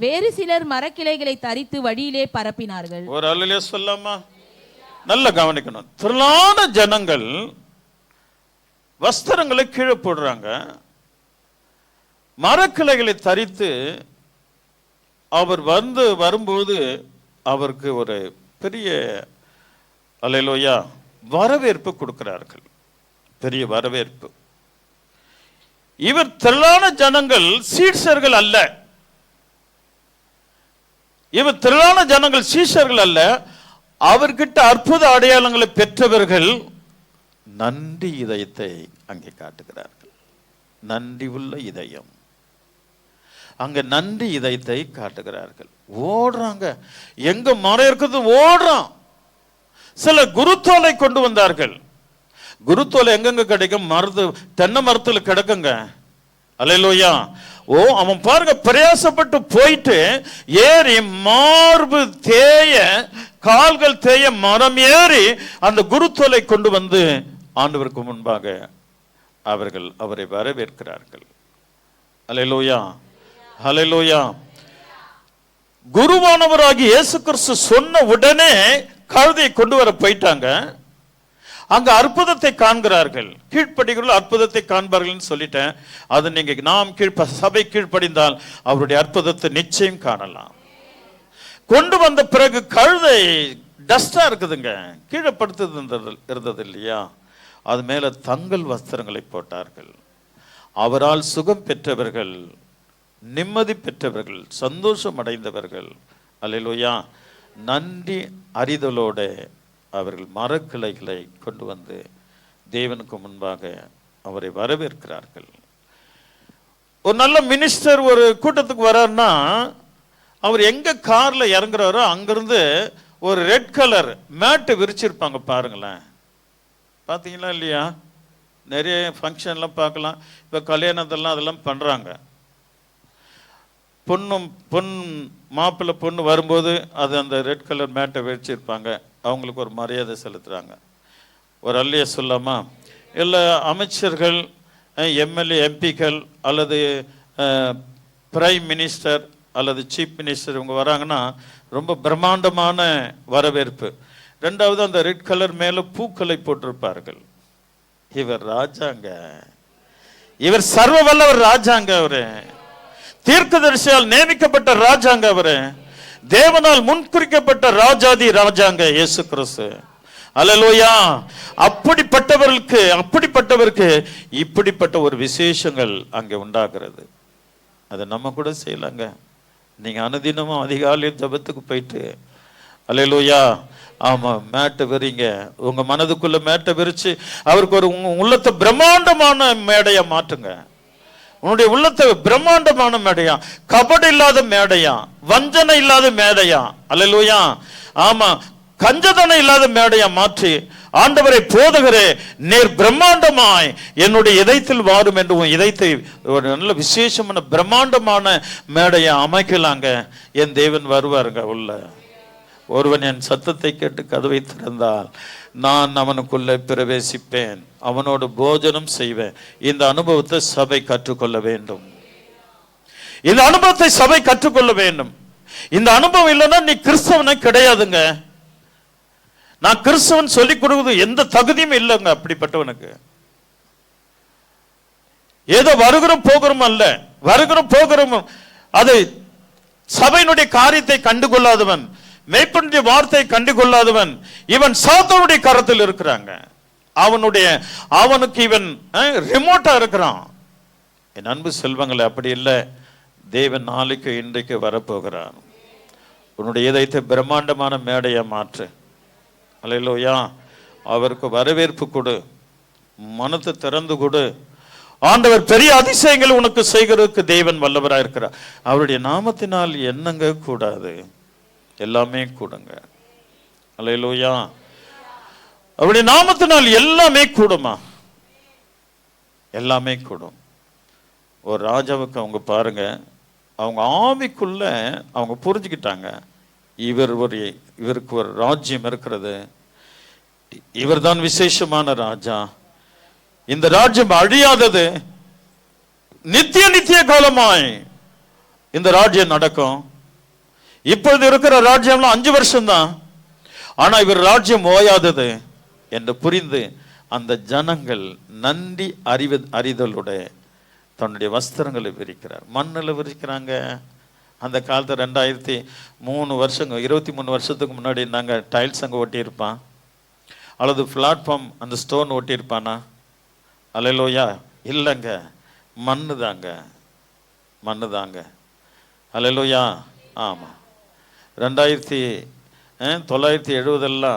வேறு சிலர் மரக்கிளைகளை தரித்து வழியிலே பரப்பினார்கள். ஒரு அல்லேலூயா சொல்லாமா? நல்ல கவனிக்கணும். திரளான ஜனங்கள் வஸ்திரங்களை கீழே போடுறாங்க, மரக்கிளைகளை தரித்து அவர் வரும்போது அவருக்கு ஒரு பெரிய அல்லேலூயா வரவேற்பு கொடுக்கிறார்கள். பெரிய வரவேற்பு. இவர் திரளான ஜனங்கள் சீஷர்கள் அல்ல. இவர் திரளான ஜனங்கள் சீஷர்கள் அல்ல, அவர்கிட்ட அற்புத அடையாளங்களை பெற்றவர்கள் நன்றி இதயத்தை அங்கே காட்டுகிறார்கள். நன்றி உள்ள இதயம், அங்க நன்றி இதயத்தை காட்டுகிறார்கள். ஓடுறாங்க, எங்க மரம் இருக்குது ஓடுறான். சில குருத்தோலை கொண்டு வந்தார்கள். குருத்தோலை எங்கெங்க கிடைக்கும்? மருது தென்னை மரத்துல கிடக்குங்க. அல்லேலூயா. ஓ, அவன் பாருங்க, பிரயாசப்பட்டு போயிட்டு ஏறி மார்பு தேய கால்கள் தேய மரம் ஏறி அந்த குருத்தோலை கொண்டு வந்து ஆண்டவருக்கு முன்பாக அவர்கள் அவரை வரவேற்கிறார்கள். அல்லேலூயா, அல்லேலூயா. குருவானவராகி இயேசு கிறிஸ்து சொன்ன உடனே கழுதையை கொண்டு வர போயிட்டாங்க. அங்க அற்புதத்தை காண்கிறார்கள். கீழ்ப்படிகள் அற்புதத்தை காண்பார்கள் சொல்லிட்டேன். அது நீங்க நாம் சபை கீழ்ப்படிந்தால் அவருடைய அற்புதத்தை நிச்சயம் காணலாம். கொண்டு வந்த பிறகு கழுதை டஸ்டா இருக்குதுங்க, கீழே படுத்தது இருந்தது இல்லையா, அது மேல தங்கள் வஸ்திரங்களை போட்டார்கள். அவரால் சுகம் பெற்றவர்கள், நிம்மதி பெற்றவர்கள், சந்தோஷம் அடைந்தவர்கள். அல்லேலூயா. நன்றி அறிதலோட அவர்கள் மரக்கிளைகளை கொண்டு வந்து தேவனுக்கு முன்பாக அவரை வரவேற்கிறார்கள். ஒரு நல்ல மினிஸ்டர் ஒரு கூட்டத்துக்கு வர்றாருன்னா அவர் எங்க கார்ல இறங்குறாரோ அங்கிருந்து ஒரு ரெட் கலர் மேட்டு விரிச்சிருப்பாங்க. பாருங்களேன், பார்த்தீங்களா இல்லையா? நிறைய ஃபங்க்ஷன்லாம் பார்க்கலாம். இப்போ கல்யாணத்தெல்லாம் அதெல்லாம் பண்ணுறாங்க. பொன் மாப்பிள்ளை பொண்ணு வரும்போது அது அந்த ரெட் கலர் மேட்டை விரிச்சிருப்பாங்க. அவங்களுக்கு ஒரு மரியாதை செலுத்துகிறாங்க. ஒரு அல்லைய சொல்லாமா, இல்லை அமைச்சர்கள், எம்எல்ஏ, எம்பிக்கள் அல்லது பிரைம் மினிஸ்டர் அல்லது சீஃப் மினிஸ்டர் இவங்க வராங்கன்னா ரொம்ப பிரம்மாண்டமான வரவேற்பு. ரெண்டாவது அந்த ரெட் கலர் மேலே பூக்களை போட்டிருப்பார்கள். இவர் ராஜாங்க, இவர் சர்வ வல்லவர் ராஜாங்க, அவரு தீர்க்கதரிசியால் நியமிக்கப்பட்ட ராஜாங்க, அவரு தேவனால் முன்குறிக்கப்பட்ட ராஜாதி ராஜாங்க இயேசு கிறிஸ்து. அல்லேலூயா. அப்படிப்பட்டவருக்கு இப்படிப்பட்ட ஒரு விசேஷங்கள் அங்கே உண்டாகிறது. அதை நம்ம கூட செய்யலாங்க. நீங்க அனுதினமும் அதிகாலையில் ஜபத்துக்கு போயிட்டு அல்லேலூயா, ஆமா, மேட்டை விரிங்க. உங்க மனதுக்குள்ள மேட்டை விரிச்சு அவருக்கு ஒரு உள்ளத்தை பிரம்மாண்டமான மேடையா மாற்றுங்க. உன்னுடைய உள்ளத்தை பிரம்மாண்டமான மேடையா, கபடு இல்லாத மேடையா, வஞ்சனை இல்லாத மேடையா, அல்லேலூயா, ஆமா, கஞ்சதனை இல்லாத மேடையா மாற்றி ஆண்டவரை போதகரே நேர் பிரம்மாண்டமாய் என்னுடைய இதயத்தில் வாரும் என்று உன் இதயத்தை ஒரு நல்ல விசேஷமான பிரம்மாண்டமான மேடையா அமைக்கலாங்க. என் தேவன் வருவாருங்க உள்ள. ஒருவன் என் சத்தத்தை கேட்டு கதவை திறந்தால் நான் அவனுக்குள்ளே பிரவேசிப்பேன், அவனோடு போஜனம் செய்வேன். இந்த அனுபவத்தை சபை கற்றுக்கொள்ள வேண்டும். இந்த அனுபவத்தை சபை கற்றுக்கொள்ள வேண்டும். இந்த அனுபவம் இல்லைன்னா நீ கிறிஸ்தவனை கிடையாதுங்க. நான் கிறிஸ்தவன் சொல்லிக் கொடுக்குறது எந்த தகுதியும் இல்லைங்க அப்படிப்பட்டவனுக்கு. ஏதோ வருகிறோம் போகிறோம் அல்ல, வருகிறோம் போகிறோம் அது சபையினுடைய காரியத்தை கண்டுகொள்ளாதவன், மேய்ப்பனுடைய வார்த்தை கண்டுகொள்ளாதவன், இவன் சாத்தானுடைய கரத்தில் இருக்கிறாங்க. அவனுக்கு இவன் ரிமோட்டா இருக்கிறான். என் அன்பு செல்வங்களை அப்படி இல்லை. தேவன் நாளைக்கு இன்றைக்கு வரப்போகிறான். உன்னுடைய இதயத்தை பிரம்மாண்டமான மேடையை மாற்று. அல்லேலூயா. அவருக்கு வரவேற்பு கொடு, மனத்தை திறந்து கொடு. ஆண்டவர் பெரிய அதிசயங்கள் உனக்கு செய்கிறதுக்கு தேவன் வல்லவராக இருக்கிறார். அவருடைய நாமத்தினால் என்னங்க கூடாது? எல்லாமே கூடுங்க. அல்லேலூயா. அவருடைய நாமத்தினால் எல்லாமே கூடுமா? எல்லாமே கூடும். ஒரு ராஜாவுக்கு அவங்க பாருங்க, அவங்க ஆவிக்குள்ள அவங்க புரிஞ்சுக்கிட்டாங்க, இவருக்கு ஒரு ராஜ்யம் இருக்கிறது, இவர் தான் விசேஷமான ராஜா, இந்த ராஜ்யம் அழியாதது, நித்திய காலமாய் இந்த ராஜ்யம் நடக்கும். இப்பொழுது இருக்கிற ராஜ்யம்லாம் 5 வருஷம் தான், ஆனா இவர் ராஜ்யம் ஓயாதது என்று புரிந்து அந்த ஜனங்கள் நன்றி அறிதலுடைய தன்னுடைய வஸ்திரங்களை விரிக்கிறார். மண்ணில் விரிக்கிறாங்க. அந்த காலத்தில் 2003 வருஷங்க 23 வருஷத்துக்கு முன்னாடி நாங்கள் டைல்ஸ் அங்கே ஒட்டியிருப்பான், அல்லது பிளாட்ஃபார்ம் அந்த ஸ்டோன் ஒட்டியிருப்பானா? அல்லேலூயா. இல்லைங்க, மண்ணு தாங்க. அல்லேலூயா. ஆமாம். 1970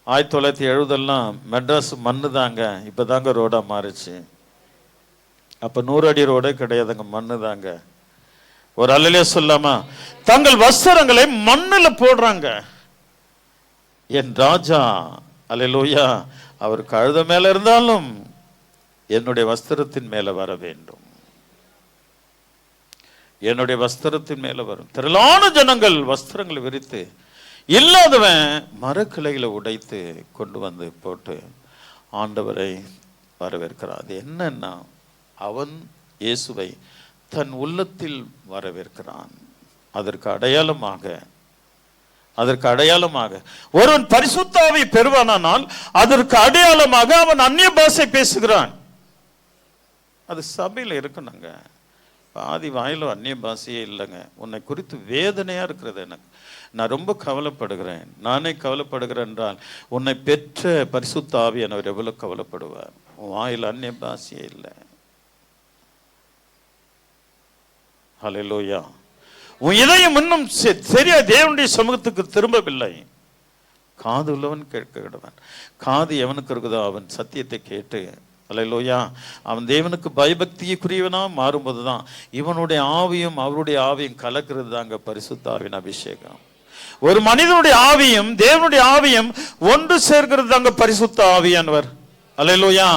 1970 மெட்ராஸ் மண்ணு தாங்க, இப்போ தாங்க ரோடாக மாறிச்சு. அப்போ 100 அடி ரோடே கிடையாதுங்க, மண்ணு தாங்க. ஒரு அல்லையே சொல்லாமா? தங்கள் வஸ்திரங்களை மண்ணில் போடுறாங்க. என் ராஜா அல்லேலூயா அவர் கழுத மேல இருந்தாலும் என்னுடைய வஸ்திரத்தின் மேல வர வேண்டும், என்னுடைய வஸ்திரத்தின் மேல வரும். திரளான ஜனங்கள் வஸ்திரங்களை விரித்து, இல்லாதவன் மரக்கிளைகளை உடைத்து கொண்டு வந்து போட்டு ஆண்டவரை வரவேற்கிறான். அது என்னன்னா, அவன் இயேசுவை தன் உள்ளத்தில் வரவேற்கிறான். அதற்கு அடையாளமாக ஒருவன் பரிசுத்த ஆவியை பெறுவானால் அதற்கு அடையாளமாக அவன் அந்நிய பாஷை பேசுகிறான். அது சபையில் இருக்கணுங்க. பாதி வாயில அந்நிய பாஷையே இல்லைங்க. உன்னை குறித்து வேதனையா இருக்கிறது எனக்கு. நான் ரொம்ப கவலைப்படுகிறேன். நானே கவலைப்படுகிறேன் என்றால் உன்னை பெற்ற பரிசுத்த ஆவியானவர் எவ்வளவு கவலைப்படுவார். உன் வாயில் அந்நிய பாஷையே இல்லை. ஹல்லேலூயா. உன் இதயம் இன்னும் சரியா தேவனுடைய சமூகத்துக்கு திரும்பவில்லை. காது உள்ளவன் கேட்கிறவன். காது எவனுக்கு இருக்குதோ அவன் சத்தியத்தை கேட்டு, ஹல்லேலூயா, அவன் தேவனுக்கு பயபக்திக்குரியவனா மாறும்போது தான் இவனுடைய ஆவியும் அவருடைய ஆவியும் கலக்கிறது தாங்க பரிசுத்த ஆவியின் அபிஷேகம். ஒரு மனிதனுடைய ஆவியும் தேவனுடைய ஆவியும் ஒன்று சேர்க்கிறது தாங்க பரிசுத்த ஆவியானவர். ஹல்லேலூயா,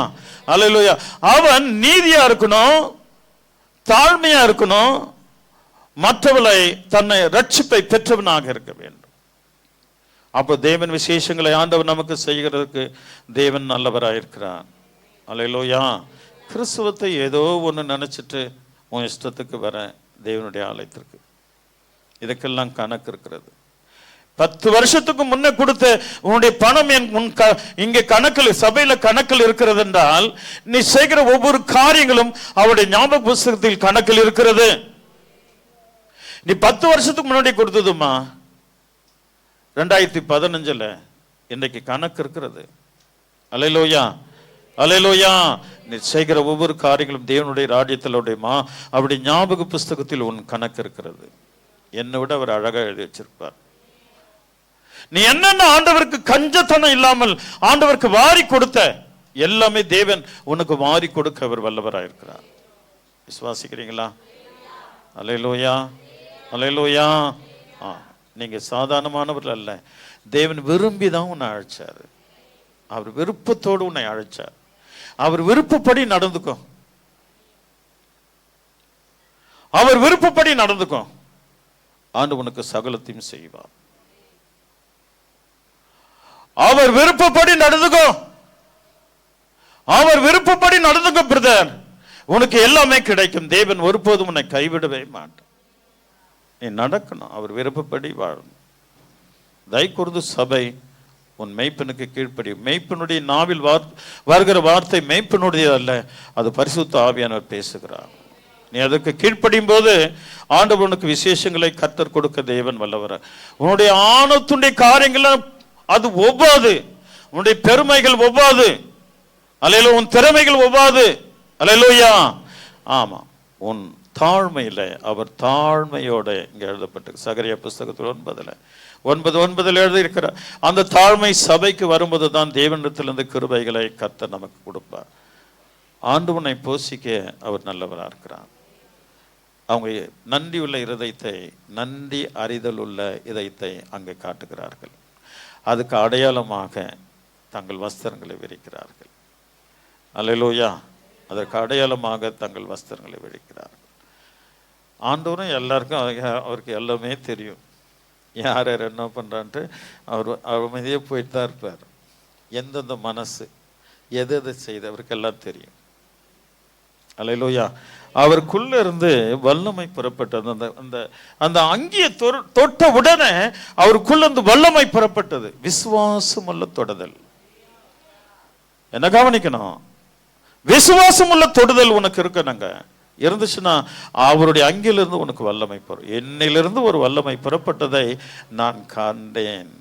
ஹல்லேலூயா. அவன் நீதியா இருக்கணும், தாழ்மையா இருக்கணும், மற்றவர்களை தன்னை ரட்சிப்பை பெற்றவனாக இருக்க வேண்டும். அப்போ தேவன் விசேஷங்களை ஆண்டவர் நமக்கு செய்கிறதுக்கு தேவன் நல்லவராயிருக்கிறார். அல்லேலூயா. கிறிஸ்துவத்தை ஏதோ ஒன்று நினைச்சிட்டு உன் இஷ்டத்துக்கு வர தேவனுடைய ஆலயத்திற்கு, இதுக்கெல்லாம் கணக்கு இருக்கிறது. 10 வருஷத்துக்கு முன்னே கொடுத்த உன்னுடைய பணம் இங்கே கணக்கில், சபையில கணக்கில் இருக்கிறது என்றால் நீ செய்கிற ஒவ்வொரு காரியங்களும் அவருடைய ஞாபக புஸ்தகத்தில் கணக்கில் இருக்கிறது. நீ 10 வருஷத்துக்கு முன்னாடி கொடுத்ததுமா 2015 இன்றைக்கு கணக்கு இருக்கிறது. அல்லேலூயா, அல்லேலூயா. நீ செய்கிற ஒவ்வொரு காரியங்களும் தேவனுடைய ராஜ்யத்தில் அவருடைய ஞாபக புஸ்தகத்தில் உன் கணக்கு இருக்கிறது. என்னை விட அவர் அழகா எழுதி வச்சிருப்பார். நீ என்னென்ன ஆண்டவருக்கு கஞ்சத்தனம் இல்லாமல் ஆண்டவருக்கு வாரி கொடுத்த எல்லாமே தேவன் உனக்கு வாரி கொடுக்க அவர் வல்லவராயிருக்கிறார். விசுவாசிக்கிறீங்களா? அல்லேலூயா, அல்லேலூயா. நீங்க சாதாரணமானவர்கள் அல்ல. தேவன் விரும்பி தான் உன்னை அழைச்சார். அவர் விருப்பத்தோடு உன்னை அழைச்சார். அவர் விருப்பப்படி நடந்துக்கும், அவர் விருப்பப்படி நடந்துக்கும். ஆண்டு உனக்கு சகலத்தையும் செய்வார். அவர் விருப்பப்படி நடந்துக்கும், அவர் விருப்பப்படி நடந்துக்கும் பிரதர். உனக்கு எல்லாமே கிடைக்கும். தேவன் ஒருபோதும் உன்னை கைவிடவே மாட்டார். நீ நடக்கணும், அவர் விருப்பப்படி வாழணும். தயக்கூர்ந்து சபை உன் மெய்ப்பனுக்கு கீழ்ப்படியும். மெய்ப்பனுடைய நாவில் வருகிற வார்த்தை மெய்ப்பனுடைய அல்ல, அது பரிசுத்த ஆவியானவர் பேசுகிறார். நீ அதற்கு கீழ்ப்படியும் போது ஆண்டவர் உனக்கு விசேஷங்களை கர்த்தர் கொடுக்க தேவன் வல்லவர். உன்னுடைய ஆணவத்துடைய காரியங்கள் அது ஒவ்வாது, உன்னுடைய பெருமைகள் ஒவ்வாது, அல்லேலூயா, உன் திறமைகள் ஒவ்வாது. அல்லேலூயா. ஆமா, உன் தாழ்மையில அவர் தாழ்மையோட இங்க எழுதப்பட்டு சகரியா புஸ்தகத்தில் 9:9 எழுதியிருக்கிறார். அந்த தாழ்மை சபைக்கு வரும்போது தான் தேவனிடத்திலிருந்து கிருபைகளை கர்த்தர் நமக்கு கொடுப்பார். ஆண்டவனை போஷிக்க அவர் நல்லவராக இருக்கிறார். அவங்க நன்றி உள்ள இருதயத்தை, நன்றி அறிதல் உள்ள இதயத்தை அங்கே காட்டுகிறார்கள். அதுக்கு அடையாளமாக தங்கள் வஸ்திரங்களை விரிக்கிறார்கள். அல்லேலூயா. அதற்கு அடையாளமாக தங்கள் வஸ்திரங்களை விரிக்கிறார்கள். ஆண்டவரும் எல்லாருக்கும் அவருக்கு எல்லாமே தெரியும். யார் யார் என்ன பண்ணுறான்ட்டு அவர் மீதே போயிட்டு தான் இருப்பார். எந்தெந்த மனசு எது எது செய்து அவருக்கு எல்லாம் தெரியும். அல்லேலூயா. அவருக்குள்ள இருந்து வல்லமை புறப்பட்டது. அந்த அந்த அங்கியை தொட்ட உடனே அவருக்குள்ள இருந்து வல்லமை புறப்பட்டது. விசுவாசம் உள்ள தொடுதல். என்ன கவனிக்கணும்? விசுவாசம் உள்ள தொடுதல் உனக்கு இருக்கணுங்க. இருந்துச்சுன்னா அவருடைய அங்கிலிருந்து உனக்கு வல்லமை பெறும். என்னிலிருந்து ஒரு வல்லமை புறப்பட்டதை நான் கண்டேன்.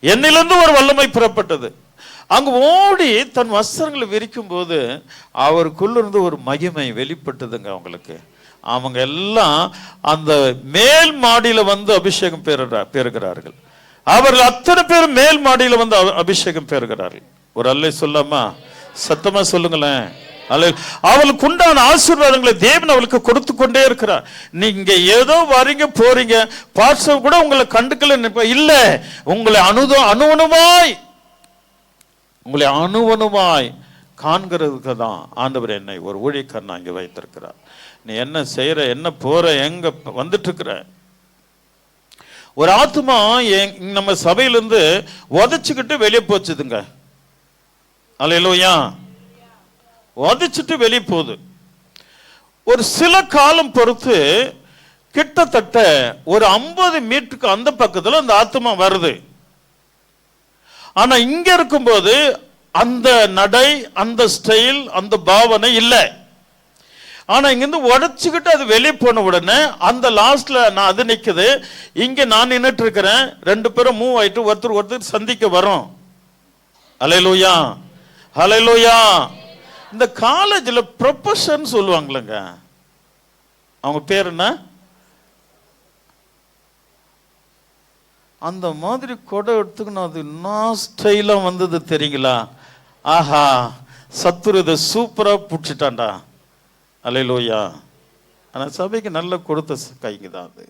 என்னிலிருந்து ஒரு வல்லமை புறப்பட்டது. அங்கு ஓடி தன் வஸ்திரங்களை விரிக்கும் போது அவருக்குள்ளிருந்து ஒரு மகிமை வெளிப்பட்டதுங்க அவங்களுக்கு. அவங்க எல்லாம் அந்த மேல் மாடியில வந்து அபிஷேகம் பெறுகிறார்கள். அவர்கள் அத்தனை பேரும் மேல் மாடியில வந்து அபிஷேகம் பெறுகிறார்கள். ஒரு அல்லை சொல்லாமா? சத்தமா சொல்லுங்களேன். அவளுக்கு உண்டான ஆசீர்வாதங்களை தேவன் அவளுக்கு கொடுத்து கொண்டே இருக்கிறார். நீங்க ஏதோ வரீங்க போறீங்க, பாஸ்டர் கூட உங்களை கண்டுக்கல இல்ல, உங்களை அணுவணுமாய் காண்கிறதுக்கு தான் ஆண்டவர் என்னை ஒரு ஊழியக்காரன் இங்கே வைத்திருக்கிறார். நீ என்ன செய்யற, என்ன போற, எங்க வந்துட்டு இருக்கிற? ஒரு ஆத்மா நம்ம சபையிலிருந்து உதச்சுக்கிட்டு வெளியே போச்சுதுங்க. அல்லேலூயா. உதச்சிட்டு வெளியே போகுது. ஒரு சில காலம் பொறுத்து கிட்டத்தட்ட ஒரு 50 மீட்டருக்கு அந்த பக்கத்துல அந்த ஆத்மா வருது. ஆனா இங்க இருக்கும்போது அந்த நடை, அந்த ஸ்டைல், அந்த பாவனை இல்லை. ஆனா இங்கிருந்து உடைச்சுக்கிட்டு அது வெளியே போன உடனே அந்த லாஸ்ட்ல நான் அது நிக்குது, இங்க நான் நின்றுட்டு இருக்கிறேன். 2 பேரும் மூவ் ஆயிட்டு ஒருத்தர் சந்திக்க வரோம். அல்லேலூயா, அல்லேலூயா. இந்த காலேஜில் ப்ரொஃபஷன் சொல்லுவாங்களேங்க, அவங்க பேர் என்ன? அந்த மாதிரி கொடை எடுத்துக்கணும். அது என்ன ஸ்டைலா வந்தது தெரியுங்களா? ஆஹா, சத்துரு இதை சூப்பரா பிடிச்சிட்டான்டா. அல்லேலூயா. ஆனா சபைக்கு நல்ல கொடுத்த கைங்க தான் அது.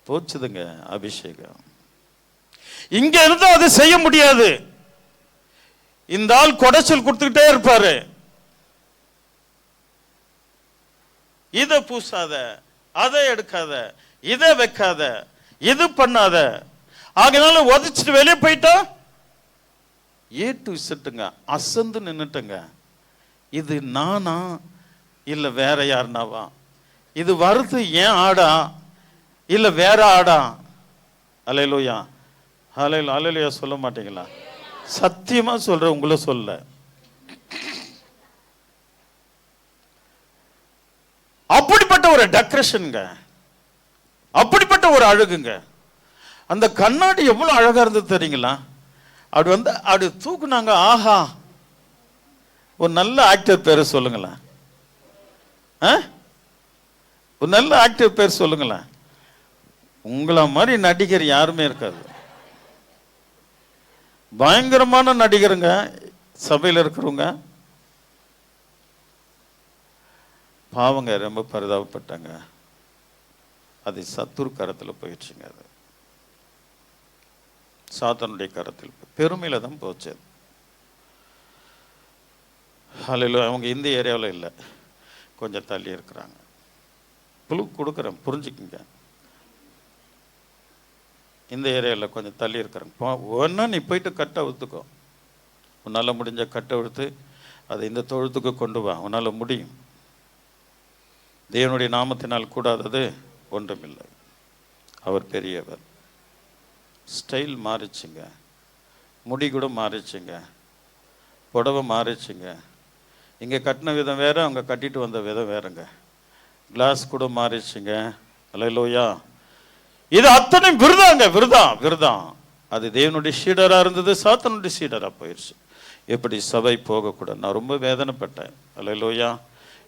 போச்சுதுங்க அபிஷேகம். இங்க இருந்தா அது செய்ய முடியாது. இந்த ஆள் கொடைச்சல் கொடுத்துக்கிட்டே இருப்பாரு. இதை பூசாத, அதை எடுக்காத, இதை வைக்காத, இது பண்ணாத. ஆகையால உதச்சிட்டு வெளியே போயிட்டா ஏட்டு அசந்து நின்னுட்டுங்க. இது நானா இல்ல வேற யாருனாவா? இது வருது ஏன் ஆடா இல்ல வேற ஆடா? அல்லேலூயா, அல்லேலூயா சொல்ல மாட்டீங்களா? சத்தியமா சொல்ற, உங்களை சொல்ல. அப்படிப்பட்ட ஒரு டெக்கரேஷனுங்க, அப்படிப்பட்ட ஒரு அழகுங்க. அந்த கண்ணாடி எவ்வளவு அழகா இருந்தது தெரியுங்களா? அப்படி தூக்குனாங்க. ஆஹா, ஒரு நல்ல ஆக்டர் பேரு சொல்லுங்களேன். ஒரு நல்ல ஆக்டர் பேர் சொல்லுங்களேன். உங்களை மாதிரி நடிகர் யாருமே இருக்காது. பயங்கரமான நடிகருங்க சபையில் இருக்கிறவங்க. பாவங்க, ரொம்ப பரிதாபப்பட்டாங்க. அது சத்துரு கரத்தில் போயிடுச்சுங்க. அது சாத்தானுடைய கரத்தில் பெருமையில தான் போச்சு. அல்லேலூயா. அவங்க இந்த ஏரியாவில் இல்லை, கொஞ்சம் தள்ளி இருக்கிறாங்க. புழு கொடுக்குறேன், புரிஞ்சுக்குங்க. இந்த ஏரியாவில் கொஞ்சம் தள்ளி இருக்கிறாங்க. ஒன்னா நீ போயிட்டு கட்டை அவுத்துக்கோ. உன்னால் முடிஞ்ச கட்டை அவுத்து அதை இந்த தொழுத்துக்கு கொண்டு வா. உன்னால் முடியும். தேவனுடைய நாமத்தினால் கூடாதது ஒன்றுமில்லை. அவர் பெரியவர். ஸ்டைல் மாறிச்சுங்க, முடி கூட மாறிச்சுங்க, புடவை மாறிச்சுங்க. இங்கே கட்டின விதம் வேற, அவங்க கட்டிட்டு வந்த விதம் வேறுங்க. கிளாஸ் கூட மாறிச்சுங்க. அல்லேலூயா. இது அத்தனை விருதாங்க, விருதம். அது தேவனுடைய சீடராக இருந்தது, சாத்தானுடைய சீடராக போயிடுச்சு. எப்படி சபை போகக்கூடாது. நான் ரொம்ப வேதனைப்பட்டேன். அல்லேலூயா.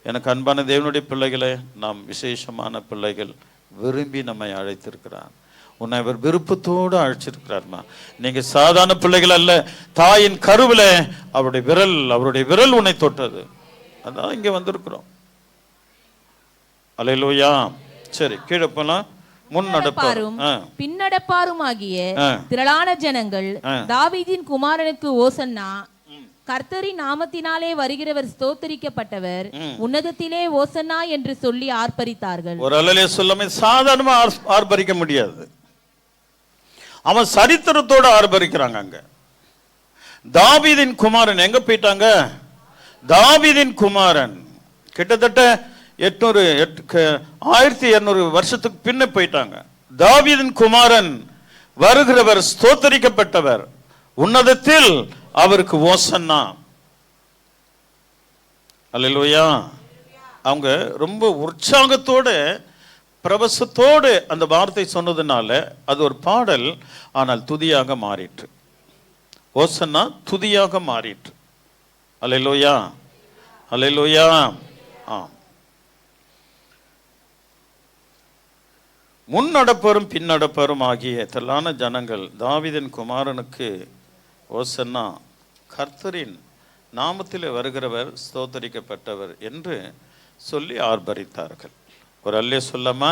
எனக்கு அன்பான தேவனுடைய பிள்ளைகளே, நாம் விசேஷமான பிள்ளைகள். விரும்பி நம்மை அழைத்திருக்கிறார். உன்னை அவர் விருப்பத்தோடு அழைச்சிருக்கிறார்மா. நீங்க சாதாரண பிள்ளைகள் அல்ல. தாயின் கருவில் அவருடைய விரல் உன்னை தொட்டது. அதான் இங்க வந்திருக்கிறோம். அல்லேலூயா. சரி, கீழே போலாம். முன்னடப்பாரும் பின்னடப்பாருமாகிய திரளான ஜனங்கள் தாவீதின் குமாரனுக்கு ஓசன்னா, கர்த்தரின் நாமத்தினாலே வருகிறவர் ஸ்தோத்தரிக்கப்பட்டவர், உன்னதத்திலே ஓசன்னா என்று சொல்லி ஆர்ப்பரித்தார்கள். ஒரு அல்லேலூயா சொல்லாம சாதாரணமா ஆர்ப்பரிக்க முடியாது. அவன் சரித்திரத்தோட ஆர்ப்பரிக்கிறாங்க. அங்க தாவீதின் குமாரன் எங்க போயிட்டாங்க? தாவீதின் குமாரன் கிட்டத்தட்ட 1200 வருஷத்துக்கு பின்ன போயிட்டாங்க. தாவீதின் குமாரன் வருகிறவர் ஸ்தோத்தரிக்கப்பட்டவர், உன்னதத்தில் அவருக்கு ஓசன்னா. அல்லேலூயா. அவங்க ரொம்ப உற்சாகத்தோட பிரவசத்தோடு அந்த வார்த்தை சொன்னதுனால அது ஒரு பாடல், ஆனால் துதியாக மாறிற்று. ஓசன்னா துதியாக மாறிற்று. அல்லேலூயா, அல்லேலூயா. முன்னடப்பரும் பின்னடப்பரும் ஆகிய திரளான ஜனங்கள் தாவீதின் குமாரனுக்கு ஓசன்னா, கர்த்தரின் நாமத்திலே வருகிறவர் ஸ்தோத்தரிக்கப்பட்டவர் என்று சொல்லி ஆர்ப்பரித்தார்கள். ஒரு அல்லே சொல்லாமா?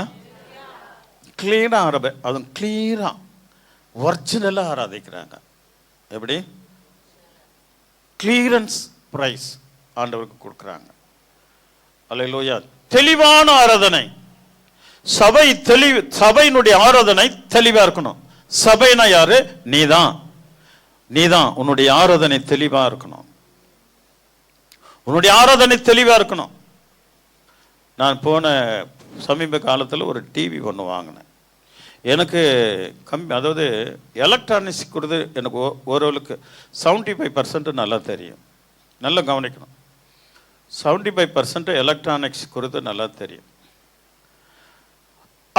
கிளியரா அதுவும் கிளியரா ஒரிஜினலா ஆராதிக்கிறாங்க. எப்படி? கிளியரன்ஸ் பிரைஸ் ஆண்டவருக்கு கொடுக்குறாங்க. அல்லேலூயா. தெளிவான ஆராதனை. சபையினுடைய ஆராதனை தெளிவா இருக்கணும். சபைனா யாரு? நீதான் உன்னுடைய ஆராதனை தெளிவா இருக்கணும். உன்னுடைய ஆராதனை தெளிவா இருக்கணும். நான் போன சமீப காலத்தில் ஒரு டிவி ஒன்று வாங்கினேன். எனக்கு அதாவது எலக்ட்ரானிக்ஸ் கொடுத்து எனக்கு ஓரளவுக்கு 75% நல்லா தெரியும். நல்லா கவனிக்கணும். 75% எலக்ட்ரானிக்ஸ் கொடுத்து நல்லா தெரியும்.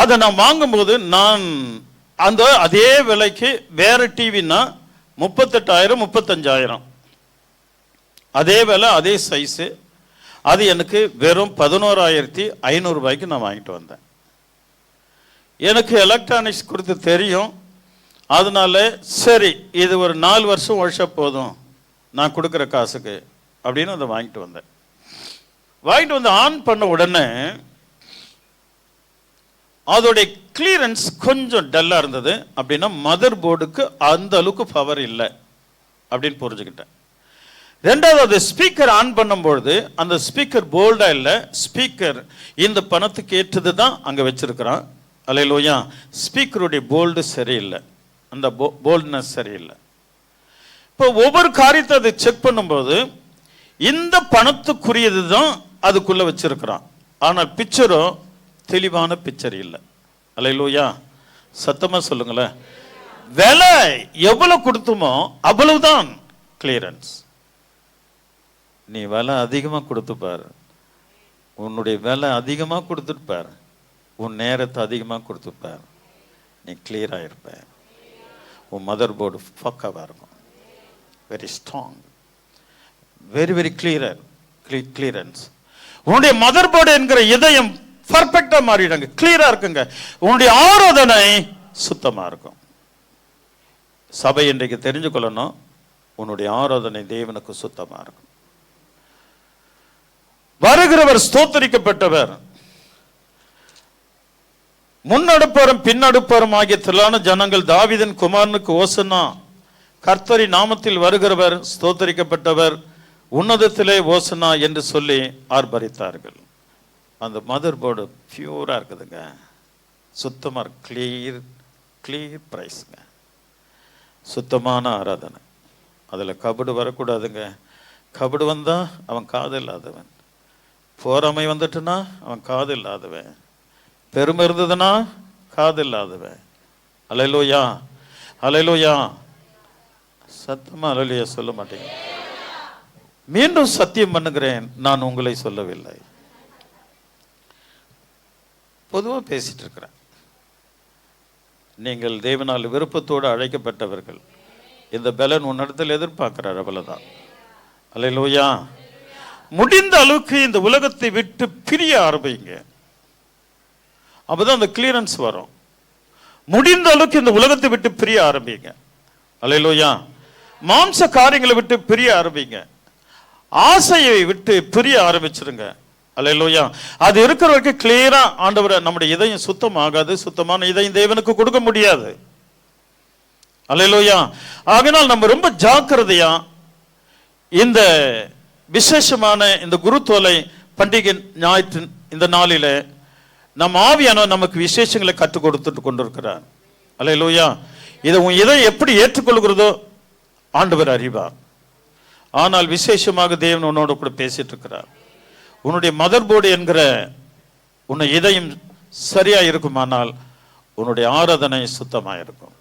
அதை நான் வாங்கும்போது நான் அதே விலைக்கு வேற டிவின்னா 38,000 35,000 அதே விலை அதே சைஸு, அது எனக்கு வெறும் 11,500 ரூபாய்க்கு நான் வாங்கிட்டு வந்தேன். எனக்கு எலக்ட்ரானிக்ஸ் கொடுத்து தெரியும். அதனால சரி இது ஒரு 4 வருஷம் உழைச்சா போதும் நான் கொடுக்குற காசுக்கு அப்படின்னு அதை வாங்கிட்டு வந்து ஆன் பண்ண உடனே அதோடைய கிளியரன்ஸ் கொஞ்சம் டல்லா இருந்தது. அப்படின்னா மதர் போர்டுக்கு அந்த அளவுக்கு பவர் இல்லை அப்படின்னு புரிஞ்சுக்கிட்டேன். ரெண்டாவது, ஸ்பீக்கர் ஆன் பண்ணும்பொழுது அந்த ஸ்பீக்கர் போல்டா இல்லை. ஸ்பீக்கர் இந்த பணத்துக்கு ஏற்றது தான் அங்கே வச்சிருக்கிறான். அல்லேலூயா. ஸ்பீக்கருடைய போல்டு சரியில்லை, அந்த போல்ட்னஸ் சரியில்லை. இப்போ ஒவ்வொரு காரியத்தை அதை செக் பண்ணும்போது இந்த பணத்துக்குரியது தான் அதுக்குள்ள வச்சிருக்கிறான். ஆனால் பிக்சரோ தெளிவான பிக்சர் இல்லை. அல்லேலூயா. சத்தமா சொல்லுங்களேன். விலை எவ்வளவு கொடுத்துமோ அவ்வளவுதான் கிளியரன்ஸ். நீ விலை அதிகமா கொடுத்துப்பாரு, உன்னுடைய விலை அதிகமா கொடுத்துருப்பாரு, உன் நேரத்தை அதிகமா கொடுத்துப்பாரு, நீ கிளியரா இருப்ப. உன் மதர் போர்டு பக்காவா இருக்கும். Very strong, very very clearance. உன்னுடைய மதர் போர்டு என்கிற இதயம் பர்ஃபெக்டா மாறிடுங்க, கிளியரா இருக்குங்க. உன்னுடைய ஆராதனை சுத்தமா இருக்கும். சபை இன்றைக்கு தெரிஞ்சு கொள்ளணும், உன்னுடைய ஆராதனை தேவனுக்கு சுத்தமா இருக்கும். வருகிறவர் ஸ்தோத்தரிக்கப்பட்டவர், முன்னடுப்பரும் பின்னடுப்பரும் ஆகிய திரளான ஜனங்கள் தாவீதின் குமாரனுக்கு ஓசன்னா, கர்த்தரின் நாமத்தில் வருகிறவர் ஸ்தோத்தரிக்கப்பட்டவர், உன்னதத்திலே ஓசன்னா என்று சொல்லி ஆர்ப்பரித்தார்கள். அந்த மதர் போர்டு பியூரா இருக்குதுங்க, சுத்தமா கிளியர் பிரைஸ்ங்க. சுத்தமான ஆராதனை. அதுல கபடு வரக்கூடாதுங்க. கபடு வந்தா அவன் காது இல்லாதவன், போராமை வந்துட்டுனா அவன் காது இல்லாதவன், பெருமை இருந்ததுன்னா காது இல்லாதவன். அல்லேலூயா, அல்லேலூயா. சத்தமா அல்லேலூயா சொல்ல மாட்டேங்க. மீண்டும் சத்தியம் பண்ணுகிறேன், நான் உங்களை சொல்லவில்லை, பொதுவா பேசிட்டு இருக்கிறேன். நீங்கள் தேவனால் விருப்பத்தோடு அழைக்கப்பட்டவர்கள். இந்த பலன் உன்னிடத்தில் எதிர்பார்க்கிறார், அவ்வளவுதான். அல்லேலூயா. முடிந்த அளவுக்கு இந்த உலகத்தை விட்டு பிரிய ஆரம்பிங்க, அப்பதான் அந்த கிளியரன்ஸ் வரும். முடிந்த அளவுக்கு இந்த உலகத்தை விட்டு பிரிய ஆரம்பிங்க. அல்லேலூயா. மாம்ச காரியங்களை விட்டு பிரிய ஆரம்பிங்க, ஆசையை விட்டு பிரிய ஆரம்பிச்சிருங்க. அல்லேலூயா. அது இருக்கிற வரைக்கும் கிளியரா ஆண்டவரை நம்முடைய இதயம் சுத்தமாகாது. சுத்தமான இதயம் தேவனுக்கு கொடுக்க முடியாது. அல்லேலூயா. ஆகையால் நம்ம ரொம்ப ஜாக்கிரதையா இந்த விசேஷமான இந்த குருத்தோலை பண்டிகை ஞாயிற்று இந்த நாளில நம் ஆவியான நமக்கு விசேஷங்களை கற்றுக் கொடுத்துட்டு கொண்டிருக்கிறார். அல்லேலூயா. இதை உன் இதயம் எப்படி ஏற்றுக்கொள்கிறதோ ஆண்டவர் அறிவார். ஆனால் விசேஷமாக தேவன் உன்னோட கூட பேசிட்டு இருக்கிறார். உன்னுடைய மதர் போர்டு என்கிற உன்னை இதயம் சரியா இருக்குமானால் உன்னுடைய ஆராதனை சுத்தமா இருக்கும்.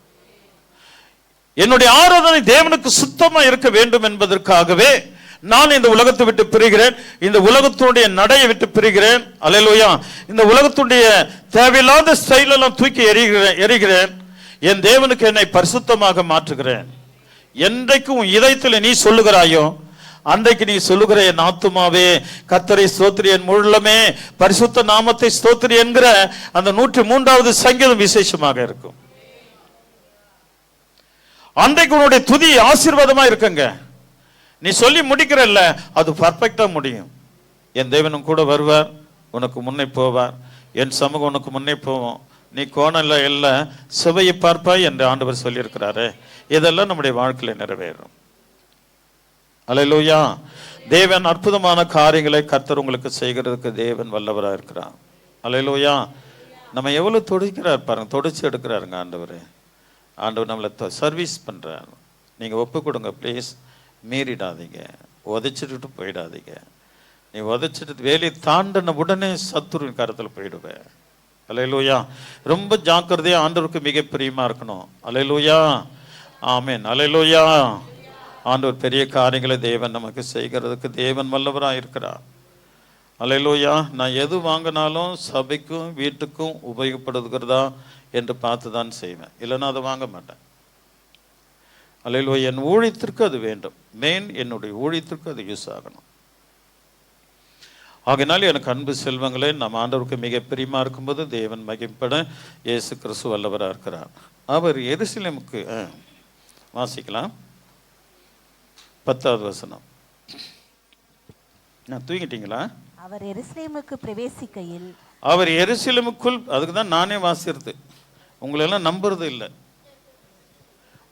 என்னுடைய ஆராதனை தேவனுக்கு சுத்தமா இருக்க வேண்டும் என்பதற்காகவே நான் இந்த உலகத்தை விட்டு பிரிகிறேன், இந்த உலகத்துடைய நடையை விட்டு பிரிகிறேன். அல்லேலூயா. இந்த உலகத்துடைய தேவையில்லாத ஸ்டைல் எல்லாம் தூக்கி எறிகிறேன். என் தேவனுக்கு என்னை பரிசுத்தமாக மாற்றுகிறேன். என்றைக்கும் இதயத்தில் நீ சொல்லுகிறாயோ அன்றைக்கு நீ சொல்லுகிற என் ஆத்துமாவே கர்த்தரை ஸ்தோத்திரி, என் முழுமே பரிசுத்த நாமத்தை ஸ்தோத்திரி என்கிற அந்த 103வது சங்கீதம் விசேஷமாக இருக்கும். அன்றைக்கு உன்னுடைய துதி ஆசீர்வாதமா இருக்குங்க. நீ சொல்லி முடிக்கிறல்ல, அது பர்ஃபெக்டா முடியும். என் தேவனும் கூட வருவார், உனக்கு முன்னே போவார், என் சமூகம் உனக்கு முன்னே போவோம், நீ கோணல்ல இல்ல சுவையை பார்ப்பாய் என்று ஆண்டவர் சொல்லியிருக்கிறாரு. இதெல்லாம் நம்முடைய வாழ்க்கையில நிறைவேறும். அல்லேலூயா. தேவன் அற்புதமான காரியங்களை கர்த்தர் உங்களுக்கு செய்கிறதுக்கு தேவன் வல்லவராக இருக்கிறார். அல்லேலூயா. நம்ம எவ்வளவு தொடுக்கிறார் பாருங்க, தொடிச்சு எடுக்கிறாருங்க ஆண்டவர். ஆண்டவர் நம்மளை சர்வீஸ் பண்றார். நீங்க ஒப்பு கொடுங்க ப்ளீஸ். மீறிடாதீங்க, உதைச்சிட்டு போயிடாதீங்க. நீ உதைச்சிட்டு வேலையை தாண்டின உடனே சத்துருவின் கரத்தில் போயிடுவேன். அல்லேலூயா. ரொம்ப ஜாக்கிரதையா ஆண்டவருக்கு மிக பிரியமா இருக்கணும். அல்லேலூயா. ஆமென். அல்லேலூயா. ஆண்டவர் பெரிய காரியங்களை தேவன் நமக்கு செய்கிறதுக்கு தேவன் வல்லவராக இருக்கிறார். அல்லேலூயா. நான் எது வாங்கினாலும் சபைக்கும் வீட்டுக்கும் உபயோகப்படுகிறதா என்று பார்த்து தான் செய்வேன், இல்லைன்னா அதை வாங்க மாட்டேன். அல்லேலூயா. என் ஊழியத்திற்கு அது வேண்டும், மெயின் என்னுடைய ஊழியத்திற்கு அது யூஸ் ஆகணும். ஆகினாலும் எனக்கு அன்பு செல்வங்களே, நம்ம ஆண்டவருக்கு மிக பிரியமா இருக்கும்போது தேவன் மகிமைப்பட இயேசு கிறிஸ்து வல்லவராக இருக்கிறார். அவர் எருசலேமுக்கு வாசிக்கலாம் 10வது வசனம். நான் தூங்கிட்டீங்களா? அவர் எருசலேமுக்கு பிரவேசிக்கையில், அவர் எருசலேமுக்குள், அதுக்கு தான் நானே வாசிறது, உங்களெல்லாம் நம்புறது இல்லை.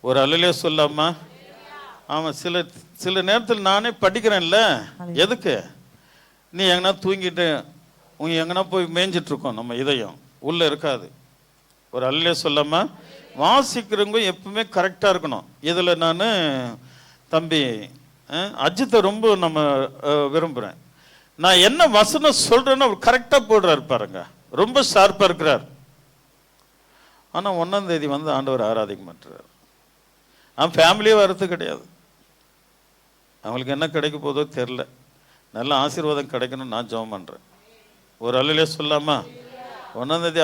ஒரு அல்லேலூயா சொல்லாமா? ஆமாம். சில நேரத்தில் நானே படிக்கிறேன்ல. எதுக்கு? நீ எங்கன்னா தூங்கிட்டு எங்கன்னா போய் மேய்ஞ்சிட்டு இருக்கோம், நம்ம இதயம் உள்ள இருக்காது. ஒரு அல்லேலூயா சொல்லாமா? வாசிக்கிறவங்க எப்பவுமே கரெக்டாக இருக்கணும். இதில் நான் தம்பி அஜித்தை ரொம்ப நம்ம விரும்புகிறேன். நான் என்ன வசனம் சொல்கிறேன்னு அவர் கரெக்டாக போடுறாரு பாருங்க, ரொம்ப ஷார்ப்பாக இருக்கிறார். ஆனால் 1ஆம் தேதி வந்து ஆண்டவர் ஆராதிக்க மாட்டுறார். அவன் ஃபேமிலியே வர்றது கிடையாது. அவங்களுக்கு என்ன கிடைக்க போதோ தெரில. நல்ல ஆசீர்வாதம் கிடைக்கணும்னு நான் ஜெபம் பண்ணுறேன். ஒரு அல்லேலூயா சொல்லாமா? 1ஆம் தேதி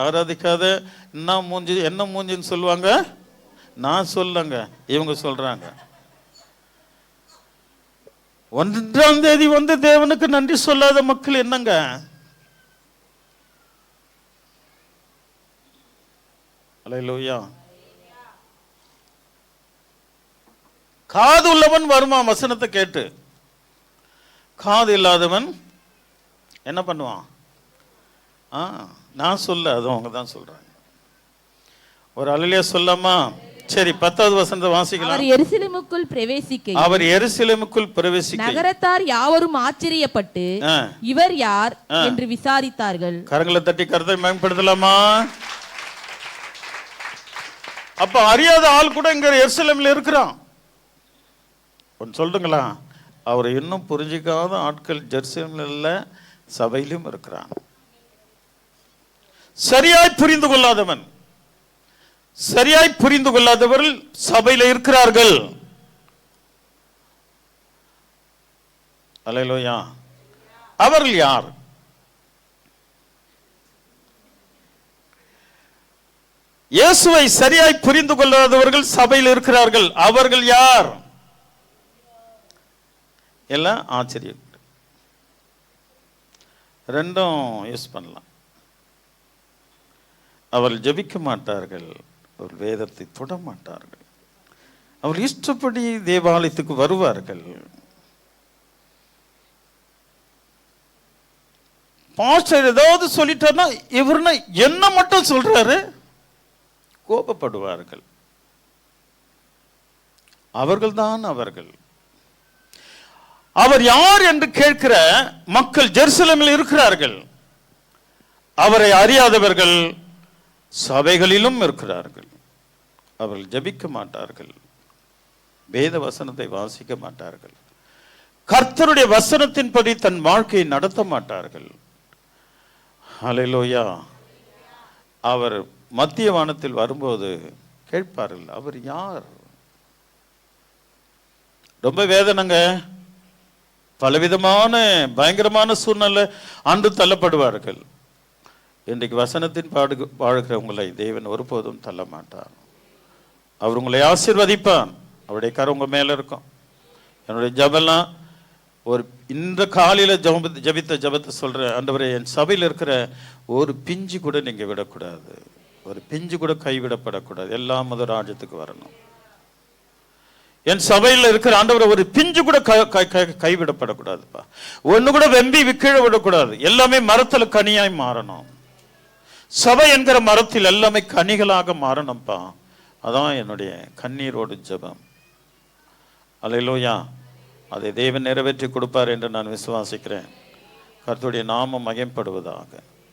ஆராதிக்காத என்ன மூஞ்சின்னு சொல்லுவாங்க. நான் சொல்லங்க, இவங்க சொல்றாங்க. 1ஆம் தேதி வந்து தேவனுக்கு நன்றி சொல்லாத மக்கள் என்னங்க? அல்லேலூயா. காது உள்ளவன் வருமா வசனத்தை கேட்டு, காது இல்லாதவன் என்ன பண்ணுவான்? நான் சொல்ல, அது அவங்க தான் சொல்றாங்க. ஒரு அல்லேலூயா சொல்லாமா? சரி, 10வது வசனத்தை வாசிக்கலாம். அவர் எருசலேமுக்குள் பிரவேசிக்க, அவர் எருசலேமுக்குள் பிரவேசிக்க நகரத்தார் யாவரும் ஆச்சரியப்பட்டு இவர் யார் என்று விசாரித்தார்கள். கரங்களை தட்டி கருத்தை மேம்படுத்தலாமா? அப்ப அறியாத ஆள் கூட இங்க எருசலேமில் இருக்கிறான். சொல்லுங்களா? அவரை இன்னும் புரிஞ்சிக்காத ஆட்கள் ஜெருசலேமில் சபையிலும் இருக்கிறான். சரியாய் புரிந்து கொள்ளாதவர்கள் சபையில் இருக்கிறார்கள். அல்லேலூயா. அவர்கள் யார்? இயேசுவை சரியாய் புரிந்து கொள்ளாதவர்கள் சபையில் இருக்கிறார்கள். அவர்கள் யார்? எல்லாம் ஆச்சரியம். ரெண்டும் யூஸ் பண்ணலாம். அவர்கள் ஜெபிக்க மாட்டார்கள், அவர் வேதத்தை தொட மாட்டார்கள், அவர் இஷ்டப்படி தேவாலயத்துக்கு வருவார்கள். பாஸ்டர் ஏதாவது சொல்லிட்டார்னா இவர்னா என்ன மட்டும் சொல்றாரு, கோபப்படுவார்கள். அவர்கள்தான் அவர்கள். அவர் யார் என்று கேட்கிற மக்கள் ஜெருசலேமில் இருக்கிறார்கள். அவரை அறியாதவர்கள் சபைகளிலும் இருக்கிறார்கள். அவர்கள் ஜெபிக்க மாட்டார்கள், வேத வசனத்தை வாசிக்க மாட்டார்கள், கர்த்தருடைய வசனத்தின்படி தன் வாழ்க்கையை நடத்த மாட்டார்கள். ஹல்லேலூயா. அவர் மத்திய வானத்தில் வரும்போது கேட்பார்கள், அவர் யார்? ரொம்ப வேதனைங்க. பலவிதமான பயங்கரமான சூழ்நிலை அன்று தள்ளப்படுவார்கள். இன்றைக்கு வசனத்தின் வாழ்கிறவங்களை தேவன் ஒருபோதும் தள்ள மாட்டார். அவர் உங்களை ஆசீர்வதிப்பார். அவருடைய கரம் உங்க மேல இருக்கும். என்னுடைய ஜபம்லாம் ஒரு இந்த காலையில ஜபித்த ஜபத்தை சொல்றேன். ஆண்டவரே, என் சபையில் இருக்கிற ஒரு பிஞ்சு கூட நீங்க விடக்கூடாது, ஒரு பிஞ்சு கூட கைவிடப்படக்கூடாது, எல்லாம் முதல் ராஜ்யத்துக்கு வரணும். என் சபையில் இருக்கிற ஆண்டவரை ஒரு பிஞ்சு கூட கைவிடப்படக்கூடாதுப்பா, ஒண்ணு கூட வெம்பி கீழே விடக்கூடாது, எல்லாமே மரத்துல கனியாய் மாறணும். சபை என்கிற மரத்தில் எல்லாமே கனிகளாக மாறணும்ப்பா. அதான் என்னுடைய கண்ணீரோடு ஜெபம். அல்லேலூயா. அதை தேவன் நிறைவேற்றி கொடுப்பார் என்று நான் விசுவாசிக்கிறேன். கர்த்தருடைய நாமம் மகிமைப்படுவதாக.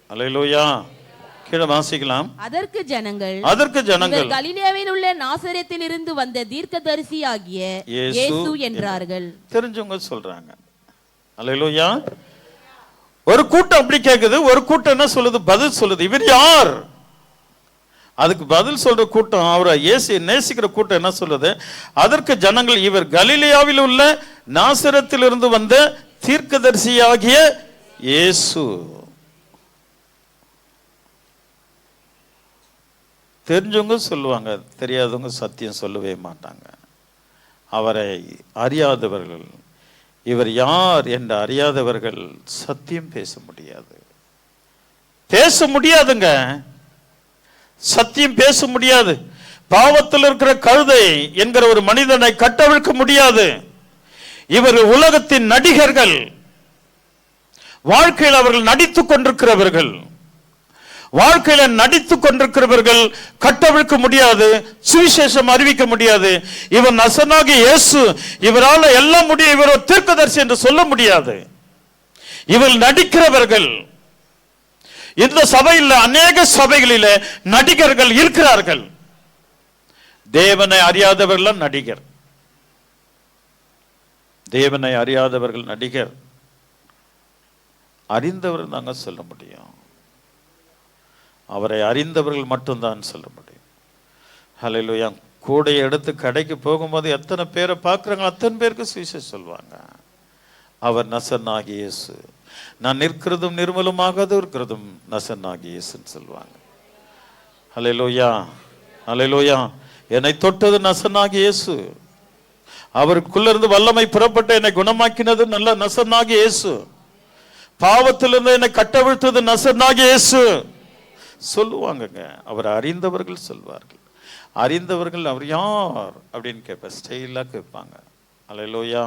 அல்லேலூயா. கீழே வாசிக்கலாம். அதற்கு ஜனங்கள் கலிலேயாவில் உள்ள நாசரேத்தில் இருந்து வந்த தீர்க்கதரிசியாகிய இயேசு என்றார்கள். தெரிஞ்சவங்க சொல்றாங்க. அல்லேலூயா. ஒரு கூட்டம் அப்படி கேக்குது, ஒரு கூட்டம் என்ன சொல்லுது? பதில் சொல்லுது, இவர் யார்? அதுக்கு பதில் சொல்ற கூட்டம், அவரை இயேசு நேசிக்கிற கூட்டம் என்ன சொல்லுது? அதற்கு ஜனங்கள், இவர் கலிலேயாவில் உள்ள நாசரேத்தில் இருந்து வந்த தீர்க்கதரிசியாகிய இயேசு. தெரிஞ்சவங்க சொல்லுவாங்க, தெரியாதவங்க சத்தியம் சொல்லவே மாட்டாங்க. அவரை அறியாதவர்கள், இவர் யார் என்று அறியாதவர்கள் சத்தியம் பேச முடியாது, பேச முடியாதுங்க. சத்தியம் பேச முடியாது. பாவத்தில் இருக்கிற கழுதை என்கிற ஒரு மனிதனை கட்டவிழ்க்க முடியாது. இவர் உலகத்தின் நடிகர்கள், வாழ்க்கையில் அவர்கள் நடித்துக் கொண்டிருக்கிறவர்கள், வாழ்க்கையில நடித்துக் கொண்டிருக்கிறவர்கள் கட்டவிழ்க்க முடியாது, சுவிசேஷம் அறிவிக்க முடியாது. இவர் நசனாகிய இயேசு, இவரால் எல்லாம் முடியும், இவர் ஒரு தீர்க்கதரிசி என்று சொல்ல முடியாது. இவர் நடிக்கிறவர்கள். இந்த சபையில் அநேக சபைகளில நடிகர்கள் இருக்கிறார்கள். தேவனை அறியாதவர்கள் நடிகர், தேவனை அறியாதவர்கள் நடிகர். அறிந்தவர் நாங்க சொல்ல முடியும், அவரை அறிந்தவர்கள் மட்டும்தான் சொல்ல முடியும். ஹல்லேலூயா. கூடையை எடுத்து கடைக்கு போகும்போது எத்தனை பேரை பார்க்குறாங்க, அத்தனை பேருக்கு சுவிசேஷம் சொல்லுவாங்க. அவர் நசனாகிய இயேசு, நான் நிற்கிறதும் நிர்மலமாக இருக்கிறதும் நசனாகிய இயேசுன்னு சொல்லுவாங்க. ஹல்லேலூயா, ஹல்லேலூயா. என்னை தொட்டது நசனாகிய இயேசு, அவருக்குள்ள இருந்து வல்லமை புறப்பட்டு என்னை குணமாக்கினது நல்ல நசனாகிய இயேசு, பாவத்திலிருந்து என்னை கட்டவிழ்த்தது நசனாகிய இயேசு சொல்லுவாங்கங்க. அவர் அறிந்தவர்கள் சொல்வார்கள். அறிந்தவர்கள் அவர் யார் அப்படின்னு கேட்ப ஸ்டைலா கேட்பாங்க. அல்லேலூயா,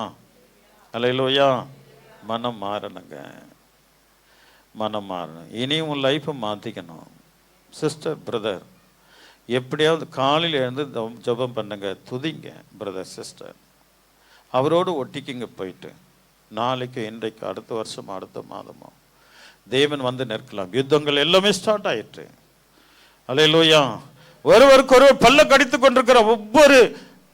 அல்லேலூயா. மனம் மாறணுங்க, மனம் மாறணும். இனியும் உன் லைஃப்பை மாற்றிக்கணும். சிஸ்டர், பிரதர், எப்படியாவது காலையில் எழுந்து ஜெபம் பண்ணுங்க, துதிங்க. பிரதர், சிஸ்டர், அவரோடு ஒட்டிக்கிங்க போயிட்டு. நாளைக்கு, இன்றைக்கு, அடுத்த வருஷம், அடுத்த மாதமோ தேவன் வந்து நிற்கலாம். யுத்தங்கள் எல்லாமே ஸ்டார்ட் ஆயிற்று. அல்லேலூயா. ஒருவருக்கு ஒருவர் பல்ல கடித்து கொண்டிருக்கிற ஒவ்வொரு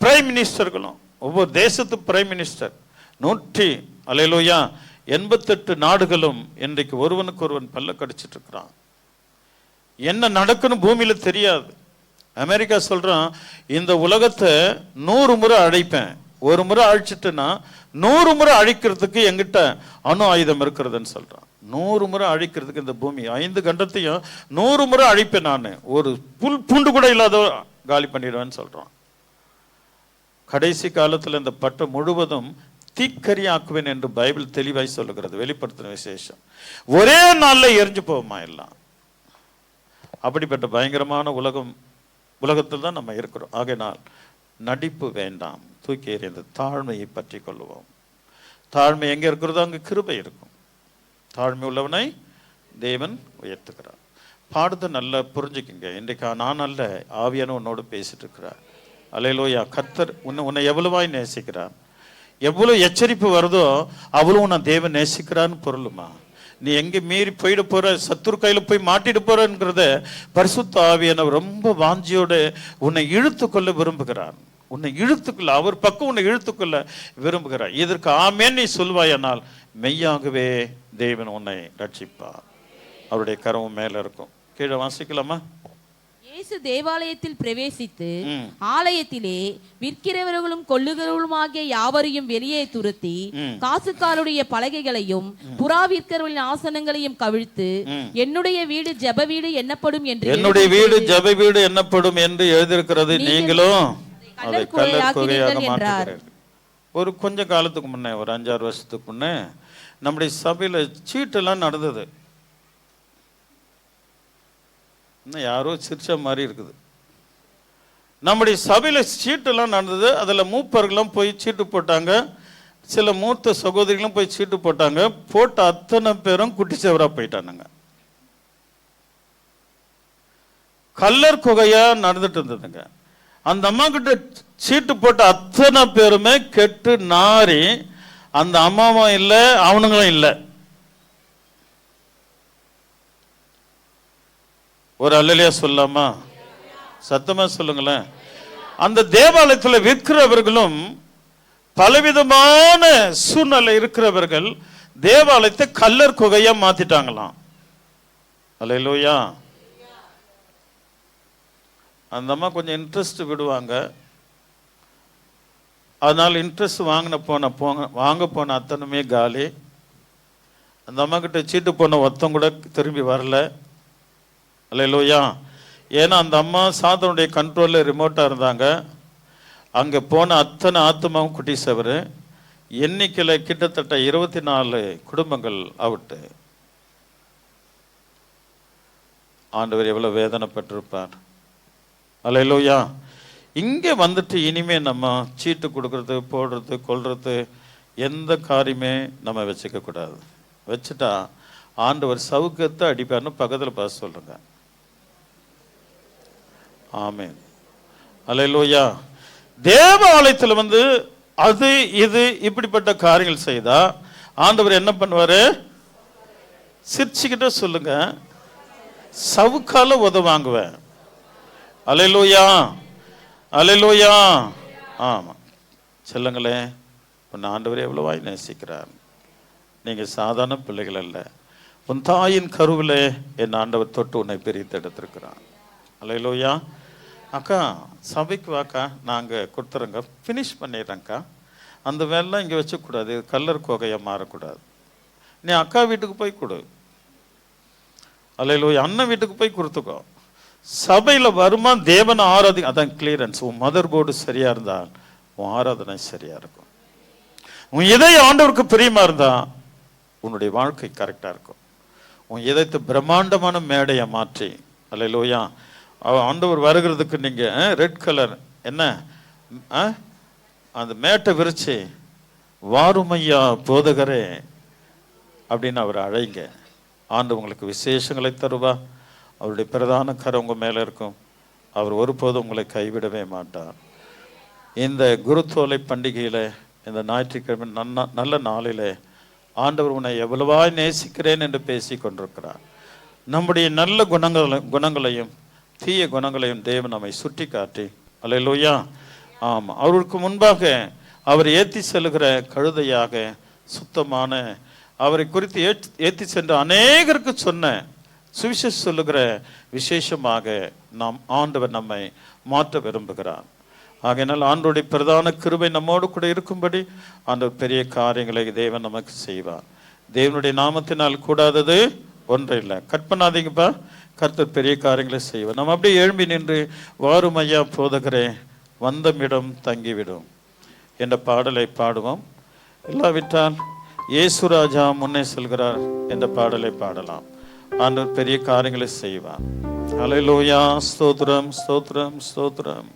பிரைம் மினிஸ்டர்களும், ஒவ்வொரு தேசத்து பிரைம் மினிஸ்டர் 188 நாடுகளும் இன்றைக்கு ஒருவனுக்கு ஒருவன் பல்ல கடிச்சிட்டு இருக்கிறான். என்ன நடக்குன்னு பூமியில தெரியாது. அமெரிக்கா சொல்றான், இந்த உலகத்தை 100 முறை அழைப்பேன், ஒரு முறை அழிச்சிட்டுன்னா 100 முறை அழிக்கிறதுக்கு எங்கிட்ட அணு ஆயுதம் இருக்கிறதுன்னு சொல்றான். 100 முறை அழிக்கிறதுக்கு இந்த பூமி 5 கண்டத்தையும் 100 முறை அழிப்பேன், நான் ஒரு புல் பூண்டு கூட இல்லாத காலி பண்ணிடுவேன்னு சொல்றான். கடைசி காலத்தில் இந்த பட்டம் முழுவதும் தீக்கரியாக்குவேன் என்று பைபிள் தெளிவாய் சொல்லுகிறது. வெளிப்படுத்தின விசேஷம். ஒரே நாளில் எரிஞ்சு போகுமா எல்லாம். அப்படிப்பட்ட பயங்கரமான உலகத்தில் தான் நம்ம இருக்கிறோம். ஆகையினால் நடிப்பு வேண்டாம், தூக்கி எறிந்த தாழ்மையை பற்றி கொள்ளுவோம். தாழ்மை எங்க இருக்கிறதோ அங்கு கிருபை இருக்கும். தாழ்மை உள்ளவனை தேவன் உயர்த்துக்கிறார். பாடுத நல்லா புரிஞ்சுக்குங்க. இன்றைக்கு நான் அல்ல, ஆவியான உன்னோடு பேசிட்டு இருக்கிறார். அல்லேலூயா. கர்த்தர் உன்னை எவ்வளவாய் நேசிக்கிறார், எவ்வளவு எச்சரிப்பு வருதோ அவ்வளவு நான் தேவன் நேசிக்கிறான்னு பொருளுமா. நீ எங்க மீறி போயிட போற, சத்துரு கையில போய் மாட்டிட்டு போறங்கிறத பரிசுத்த ஆவியானவர் ரொம்ப வாஞ்சியோட உன்னை இழுத்துக்கொள்ள விரும்புகிறார். உன்னை இழுத்துக்கொள்ள, அவர் பக்கம் உன்னை இழுத்துக்கொள்ள விரும்புகிறார். இதற்கு ஆமேன் நீ சொல்வாயானால் மெய்யாகவே தேவன் உன்னை ரட்சிப்பார். அவருடைய கரமும் மேல இருக்கும். கீழே வாசிக்கலாமா? இயேசு தேவாலயத்தில் பிரவேசித்து ஆலயத்திலே விற்கிறவர்களும் கொள்ளுகிறவர்களுமாகிய யாவரையும் வெளியே துரத்தி காசுக்காருடைய பலகைகளையும் புறா விற்கிறவர்களின் ஆசனங்களையும் கவிழ்த்து, என்னுடைய வீடு ஜெப வீடு எண்ணப்படும் என்று, என்னுடைய வீடு ஜெப வீடு எண்ணப்படும் என்று எழுதியிருக்கிறது, நீங்களும் அதை கல்லர் குகையாக மாற்றுகிறீர்கள். ஒரு கொஞ்ச காலத்துக்கு முன்னே, ஒரு 5-6 வருஷத்துக்கு முன்னே நம்முடைய சபையில் சீட்டெல்லாம் நடந்தது. இன்னும் யாரோ சிரிச்ச மாதிரி இருக்குது. நம்முடைய சபையில் சீட்டெல்லாம் நடந்தது. அதில் மூப்பர்களும் போய் சீட்டு போட்டாங்க, சில மூத்த சகோதரிகளும் போய் சீட்டு போட்டாங்க. போட்ட அத்தனை பேரும் குட்டிச்சவராக போயிட்டானுங்க. கல்லர் குகையா நடந்துட்டு இருந்ததுங்க. அந்த அம்மா கிட்ட சீட்டு போட்ட அத்தனை பேருமே கெட்டு நாரி, அந்த அம்மாவும் இல்லை, அவனுங்களும் இல்லை. ஒரு அல்லேலூயா சொல்லாமா? சத்தமா சொல்லுங்களேன். அந்த தேவாலயத்தில் விற்கிறவர்களும் பலவிதமான சூழ்நிலை இருக்கிறவர்கள் தேவாலயத்தை கல்லர் குகையா மாத்திட்டாங்களாம். அல்லேலூயா. அந்த அம்மா கொஞ்சம் இன்ட்ரெஸ்ட் விடுவாங்க. அதனால இன்ட்ரெஸ்ட் வாங்க போன அத்தனையுமே காலி. அந்த அம்மா கிட்ட சீட்டு போன ஒருத்தம் கூட திரும்பி வரல. அல்லேலூயா. ஏன்னா அந்த அம்மா சாத்தனுடைய கண்ட்ரோலில் ரிமோட்டாக இருந்தாங்க. அங்கே போன அத்தனை ஆத்மாவும் குட்டி சவரு. எண்ணிக்கையில் கிட்டத்தட்ட 24 குடும்பங்கள் அவுட்டு. ஆண்டவர் எவ்வளோ வேதனைப்பட்டிருப்பார். அல்லேலூயா. இங்கே வந்துட்டு இனிமே நம்ம சீட்டு கொடுக்கறது, போடுறது, கொள்றது எந்த காரியமே நம்ம வச்சுக்க கூடாது. வச்சுட்டா ஆண்டவர் சவுக்கத்தை அடிப்பார்னு பக்கத்தில் பார்த்து சொல்லுங்க. ஆமென். அல்லேலூயா. தேவாலயத்தில் அது இது இப்படிப்பட்ட காரியங்கள் செய்தா ஆண்டவர் என்ன பண்ணுவாரு? சிரிச்சுக்கிட்ட சொல்லுங்க, சவுக்கால உதவாங்குவேன். அல்லேலூயா. அல்லேலூயா. ஆமா சொல்லுங்களே. உன் ஆண்டவர் எவ்வளவாய் நேசிக்கிறார். நீங்க சாதாரண பிள்ளைகள் அல்ல. உன் தாயின் கருவிலே என் ஆண்டவர் தொட்டு உன்னை பிரித்தெடுத்திருக்கிறான். அல்லேலூயா. அக்கா சபைக்கு வாக்கா, நாங்கள் கொடுத்துறோங்க, ஃபினிஷ் பண்ணிடுறேங்க்கா. அந்த வேலைலாம் இங்கே வச்சக்கூடாது, கல்லர் கோகையாக மாறக்கூடாது. நீ அக்கா வீட்டுக்கு போய் கொடு. அல்லேலூயா. அண்ணன் வீட்டுக்கு போய் கொடுத்துக்கோ. சபையில் வருமா தேவனை ஆராதி, அதான் கிளியரன்ஸ். உன் மதர் போர்டு சரியா இருந்தால் உன் ஆராதனை சரியா இருக்கும். உன் இதய ஆண்டவருக்கு பிரியமா இருந்தா உன்னுடைய வாழ்க்கை கரெக்டா இருக்கும். உன் இதயத்தை பிரம்மாண்டமான மேடையை மாற்றி, அல்லேலூயா, ஆண்டவர் வருகிறதுக்கு நீங்க ரெட் கலர் என்ன அந்த மேட்டை விரிச்சு வாருமையா போதகரே அப்படின்னு அவர் அழைங்க. ஆண்டு உங்களுக்கு விசேஷங்களை தருவா. அவருடைய பிரதான கரம் உங்க மேல இருக்கும். அவர் ஒருபோதும் உங்களை கைவிடவே மாட்டார். இந்த குருத்தோலை பண்டிகையில, இந்த ஞாயிற்றுக்கிழமை நல்ல நாளிலே ஆண்டவர் உன்னை எவ்வளவாய் நேசிக்கிறேன் என்று பேசி கொண்டிருக்கிறார். நம்முடைய நல்ல குணங்களையும் தீய குணங்களையும் தேவன் நம்மை சுட்டி காட்டி, அல்லேலூயா, ஆமா, அவருக்கு முன்பாக அவர் ஏற்றி செல்லுகிற கழுதையாக சுத்தமான அவரை குறித்து ஏற்றி சென்று அநேகருக்கு சொன்ன சுவிசேஷம் சொல்லுகிற விசேஷமாக நாம் ஆண்டவர் நம்மை மாற்ற விரும்புகிறார். ஆகையினால் ஆண்டவருடைய பிரதான கிருபை நம்மோடு கூட இருக்கும்படி ஆண்டவர் பெரிய காரியங்களை தேவன் நமக்கு செய்வார். தேவனுடைய நாமத்தினால் கூடாதது ஒன்றும் இல்லை. கட் பண்ணாதீங்கப்பா. கர்த்தர் பெரிய காரியங்களை செய்வார். நம்ம அப்படியே எழும்பி நின்று வாரும் ஐயா போதகரே வந்தமிடம் தங்கிவிடும் என்ற பாடலை பாடுவோம். இல்லாவிட்டால் இயேசுராஜா முன்னே செல்கிறார் என்ற பாடலை பாடலாம். ஆண்டவர் பெரிய காரியங்களை செய்வார். அல்லேலூயா. ஸ்தோத்திரம், ஸ்தோத்திரம், ஸ்தோத்திரம்.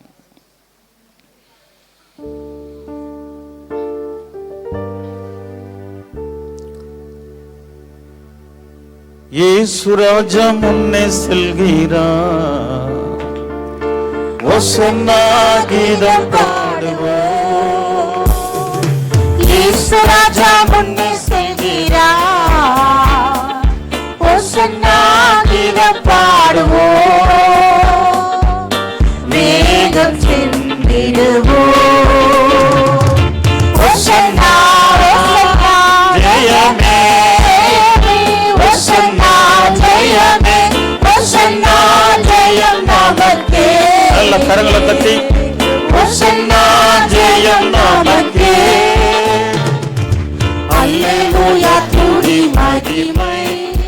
இயேசுராஜா முன்னே செல்கிறார், ஓசன்னா கீதம் பாடுவோம். இயேசுராஜா முன்னே செல்கிறார், ஓசன்னா கீதம் பாடுவோம். வேகம் சென்றிடுவோம். ஓசன்னா, ஓசன்னா ஜெயமே, ஓசன்னா ஜெயமே, ஓசன்னா ஜெயம் நமக்கே. நல்ல கரங்களை தட்டி ஓசன்னா ஜெயம் நமக்கே. அல்லேலூயா துதி மகிமை.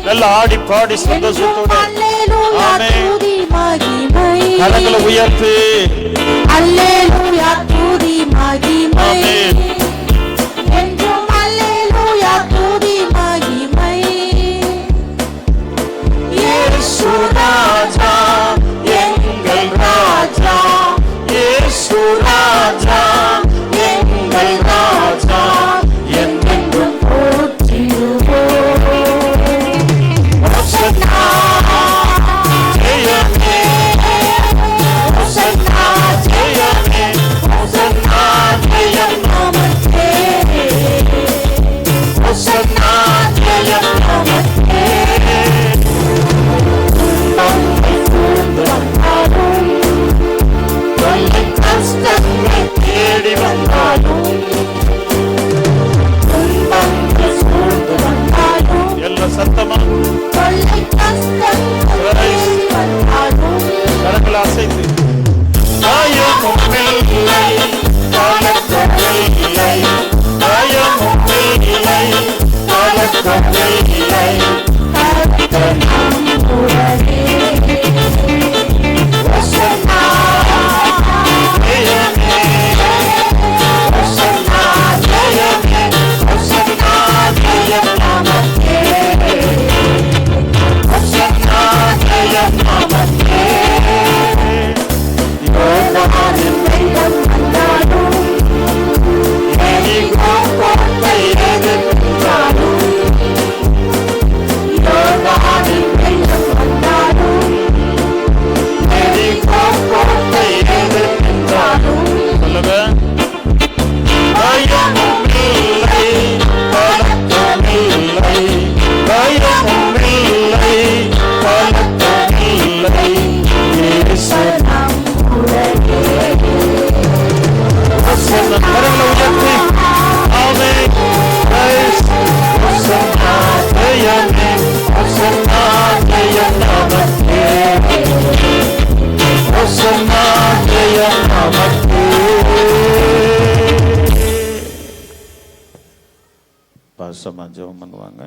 நல்ல ஆடி பாடி சந்தோஷத்தோடு அல்லேலூயா துதி மகிமை. கரங்களை உயர்த்து அல்லேலூயா துதி மகிமை. இயேசு ராஜா எங்கள் ராஜா, இயேசு ராஜா எங்கள் ராஜா, என்றென்றும் போற்றிடுவோம். ஹோசன்னா ஜெயமே, ஹோசன்னா ஜெயமே, ஹோசன்னா ஜெயம் நமக்கே, ஹோசன்னா ஜெயம் நமக்கே. துன்பங்கள் சூழ்ந்து வந்தாலும், தொல்லை கஷ்டங்கள் தேடி வந்தாலும், துன்பங்கள் சூழ்ந்து வந்தாலும், எல்லா சத்தமா தொல்லை கஷ்டங்கள் தேடி வந்தாலும், கரங்களை அசைத்து பயமும் இல்லை, கலக்கமில்லை, பயமும் இல்லை, கலக்கமில்லை, கர்த்தர் நம்முடனே. ஹோசன்னா ஜெயமே, ஹோசன்னா ஜெயமே, ஹோசன்னா ஜெயம் நமக்கே, ஹோசன்னா ஜெயம் நமக்கே. யோர்தானின் வெள்ளம் வந்தாலும், எரிகோ கோட்டை எதிர்த்தாலும், யோர்தானின் வெள்ளம் வந்தாலும், எரிகோ கோட்டை எதிர்த்தாலும், சொல்லுங்க. பயமும் இல்லை, கலக்கமில்லை, பயமும் இல்லை, கலக்கமில்லை, இயேசு நம்முடனே. ஹோசன்னா, கரங்களை உயர்த்தி ஆமென். பிரைஸ் ஹோசன்னா ஜெயமே, ஹோசன்னா ஜெயம் நமக்கே, ஹோசன்னா ஜெயம் நமக்கே. பாசமா ஜெபம் பண்ணுவாங்க.